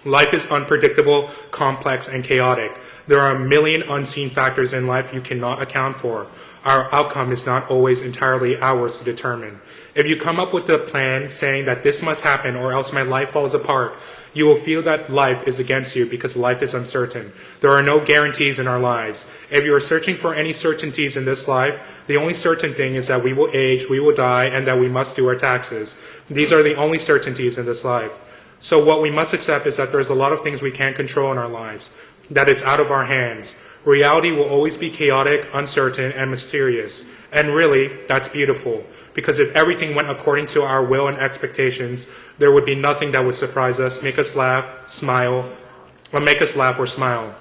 B: Life is unpredictable, complex, and chaotic. There are a million unseen factors in life you cannot account for. Our outcome is not always entirely ours to determine. If you come up with a plan saying that this must happen or else my life falls apart, you will feel that life is against you because life is uncertain. There are no guarantees in our lives. If you are searching for any certainties in this life, the only certain thing is that we will age, we will die, and that we must do our taxes. These are the only certainties in this life. So what we must accept is that there's a lot of things we can't control in our lives, that it's out of our hands. Reality will always be chaotic, uncertain, and mysterious. And really, that's beautiful. Because if everything went according to our will and expectations, there would be nothing that would surprise us, make us laugh, smile, or make us laugh or smile.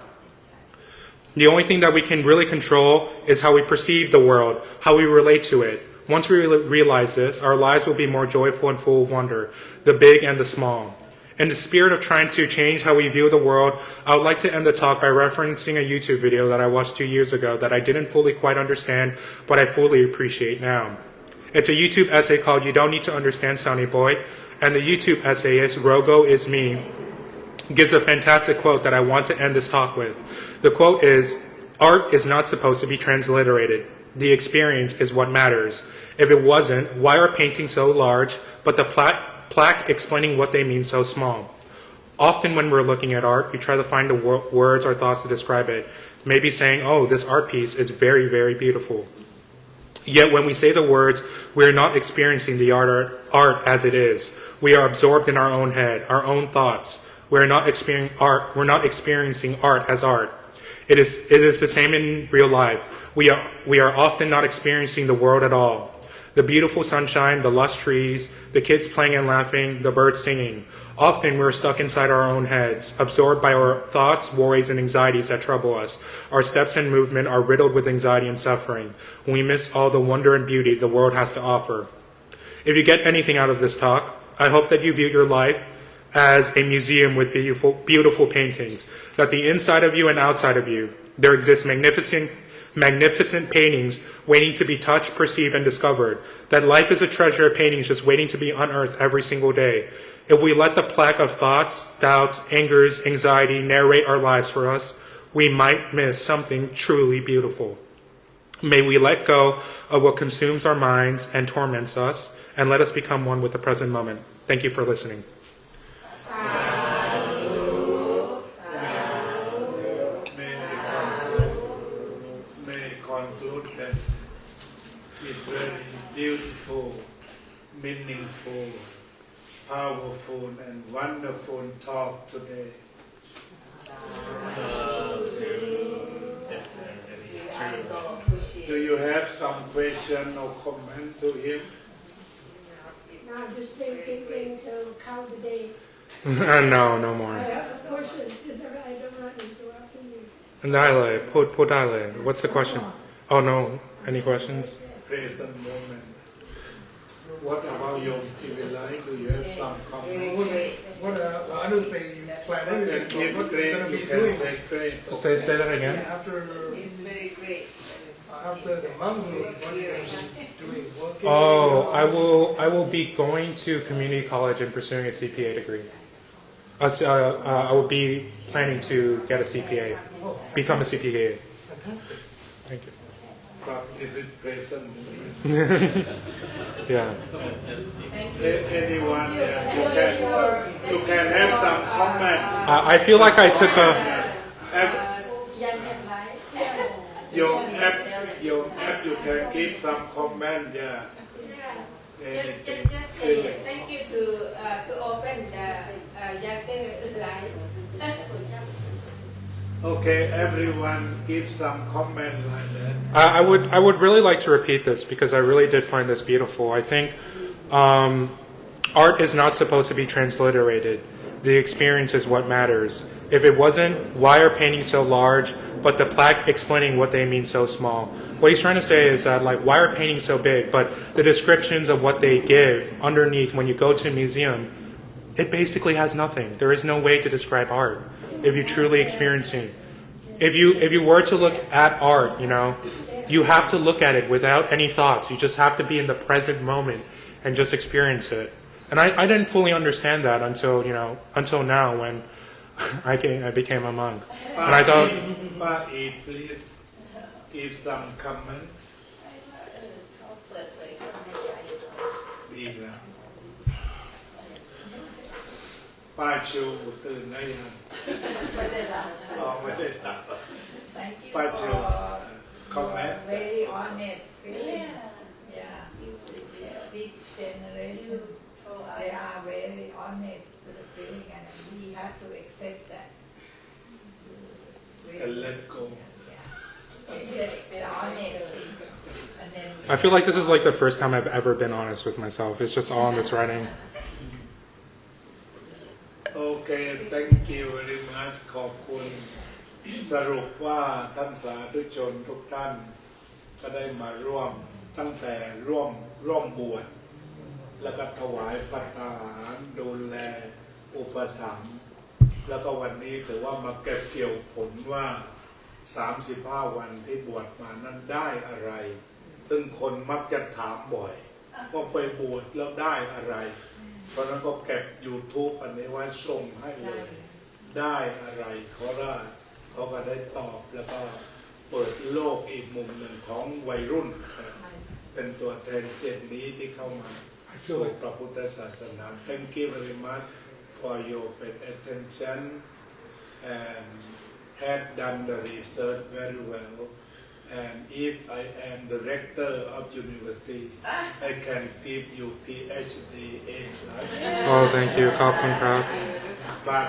B: The only thing that we can really control is how we perceive the world, how we relate to it. Once we realize this, our lives will be more joyful and full of wonder, the big and the small. In the spirit of trying to change how we view the world, I would like to end the talk by referencing a YouTube video that I watched 2 years ago that I didn't fully quite understand, but I fully appreciate now. It's a YouTube essay called You Don't Need to Understand Sonny Boy, and the YouTube essayist, Rogo Is Me, gives a fantastic quote that I want to end this talk with. The quote is, "Art is not supposed to be transliterated. The experience is what matters. If it wasn't, why are paintings so large, but the plaque explaining what they mean so small?" Often when we're looking at art, we try to find the words or thoughts to describe it. Maybe saying, oh, this art piece is very, very beautiful. Yet when we say the words, we are not experiencing the art as it is. We are absorbed in our own head, our own thoughts. We're not experiencing art as art. It is the same in real life. We are often not experiencing the world at all. The beautiful sunshine, the lush trees, the kids playing and laughing, the birds singing. Often we're stuck inside our own heads, absorbed by our thoughts, worries, and anxieties that trouble us. Our steps and movement are riddled with anxiety and suffering. We miss all the wonder and beauty the world has to offer. If you get anything out of this talk, I hope that you view your life as a museum with beautiful paintings, that the inside of you and outside of you, there exists magnificent paintings waiting to be touched, perceived, and discovered, that life is a treasure of paintings just waiting to be unearthed every single day. If we let the plaque of thoughts, doubts, angers, anxiety narrate our lives for us, we might miss something truly beautiful. May we let go of what consumes our minds and torments us, and let us become one with the present moment. Thank you for listening.
A: It's very beautiful, meaningful, powerful, and wonderful talk today. Do you have some question or comment to him?
D: No, I'm just thinking to count the day.
B: No more.
D: I have a question, so that I don't want to interrupt you.
B: ได้เลยพูดได้เลย What's the question? Oh no, any questions?
A: Present moment. What about your civil life? Do you have some comment?
C: What I don't say you plan everything.
A: If
C: What
A: great,
C: you're gonna
A: you
C: be
A: can
C: doing
A: say great.
B: Say that again.
E: It's very great.
C: after the monkhood. What you're gonna be doing? Working?
B: Oh, I will be going to community college and pursuing a CPA degree. I will be planning to get a CPA, become a CPA.
C: Fantastic.
B: Thank you.
A: But is it present moment?
B: Yeah.
A: Anyone, you can have some comment.
B: I feel like I took a.
A: Your app, you can give some comment, yeah. Anything.
E: Thank you to open the Yate live.
A: Okay, everyone give some comment like that.
B: I would really like to repeat this because I really did find this beautiful. I think art is not supposed to be transliterated. The experience is what matters. If it wasn't, why are paintings so large, but the plaque explaining what they mean so small? What he's trying to say is that, like, why are paintings so big, but the descriptions of what they give underneath when you go to a museum, it basically has nothing. There is no way to describe art if you're truly experiencing. If you were to look at art, you have to look at it without any thoughts. You just have to be in the present moment and just experience it. And I didn't fully understand that until now when I became a monk. And I thought,
A: please give some comment. ดีแล้วป้าชูตื่นแล้วยังไม่ได้หลับ
E: Thank you
A: ป้าชู
E: for
A: comment.
E: very honest feeling. Yeah. This generation, they are very honest to the feeling, and we have to accept that.
A: And let go.
E: Yeah. The honesty and
B: I feel like this is like the first time I've ever been honest with myself. It's just all in this writing.
A: Okay, thank you very much ขอบคุณสรุปว่าท่านสาธุชนทุกท่านก็ได้มาร่วมตั้งแต่ร่วมบวชแล้วก็ถวายปัตตาหารดูแลอุปถัมภ์แล้วก็วันนี้ถือว่ามาเก็บเกี่ยวผลว่า35 วันที่บวชมานั้นได้อะไรซึ่งคนมักจะถามบ่อยว่าไปบวชแล้วได้อะไรเพราะนั้นก็เก็บ YouTube อันนี้ไว้ส่งให้เลยได้อะไรเขาก็ได้ตอบแล้วก็เปิดโลกอีกมุมหนึ่งของวัยรุ่นเป็นตัวแทนเจนนี้ที่เข้ามาสู่พระพุทธศาสนา Thank you very much for your attention and had done the research very well and if I am the rector of university I can give you PhD in
B: Oh, thank you. ขอบคุณครับ
A: but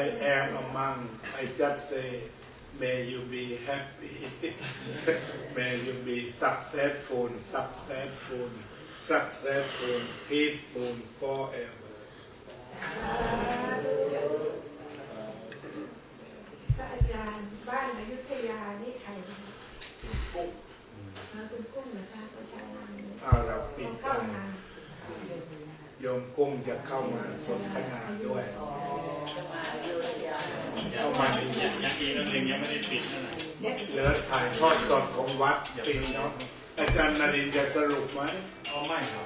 A: I am among I just say may you be happy may you be successful peaceful forever
D: พระอาจารย์บ้านอยุธยานี่ใครกุ้งคุณกุ้งนะคะตัวชาวนาม
A: เราปิด
D: เข้า
A: ได้
D: มา
A: โยมกุ้งจะเข้ามาสนทนาด้วยเข้ามาในยังไม่ได้ปิดนั่นแหละเหลือถ่ายทอดสดของวัดปิดเนาะอาจารย์นรินทร์จะสรุปไหมไม่ครับ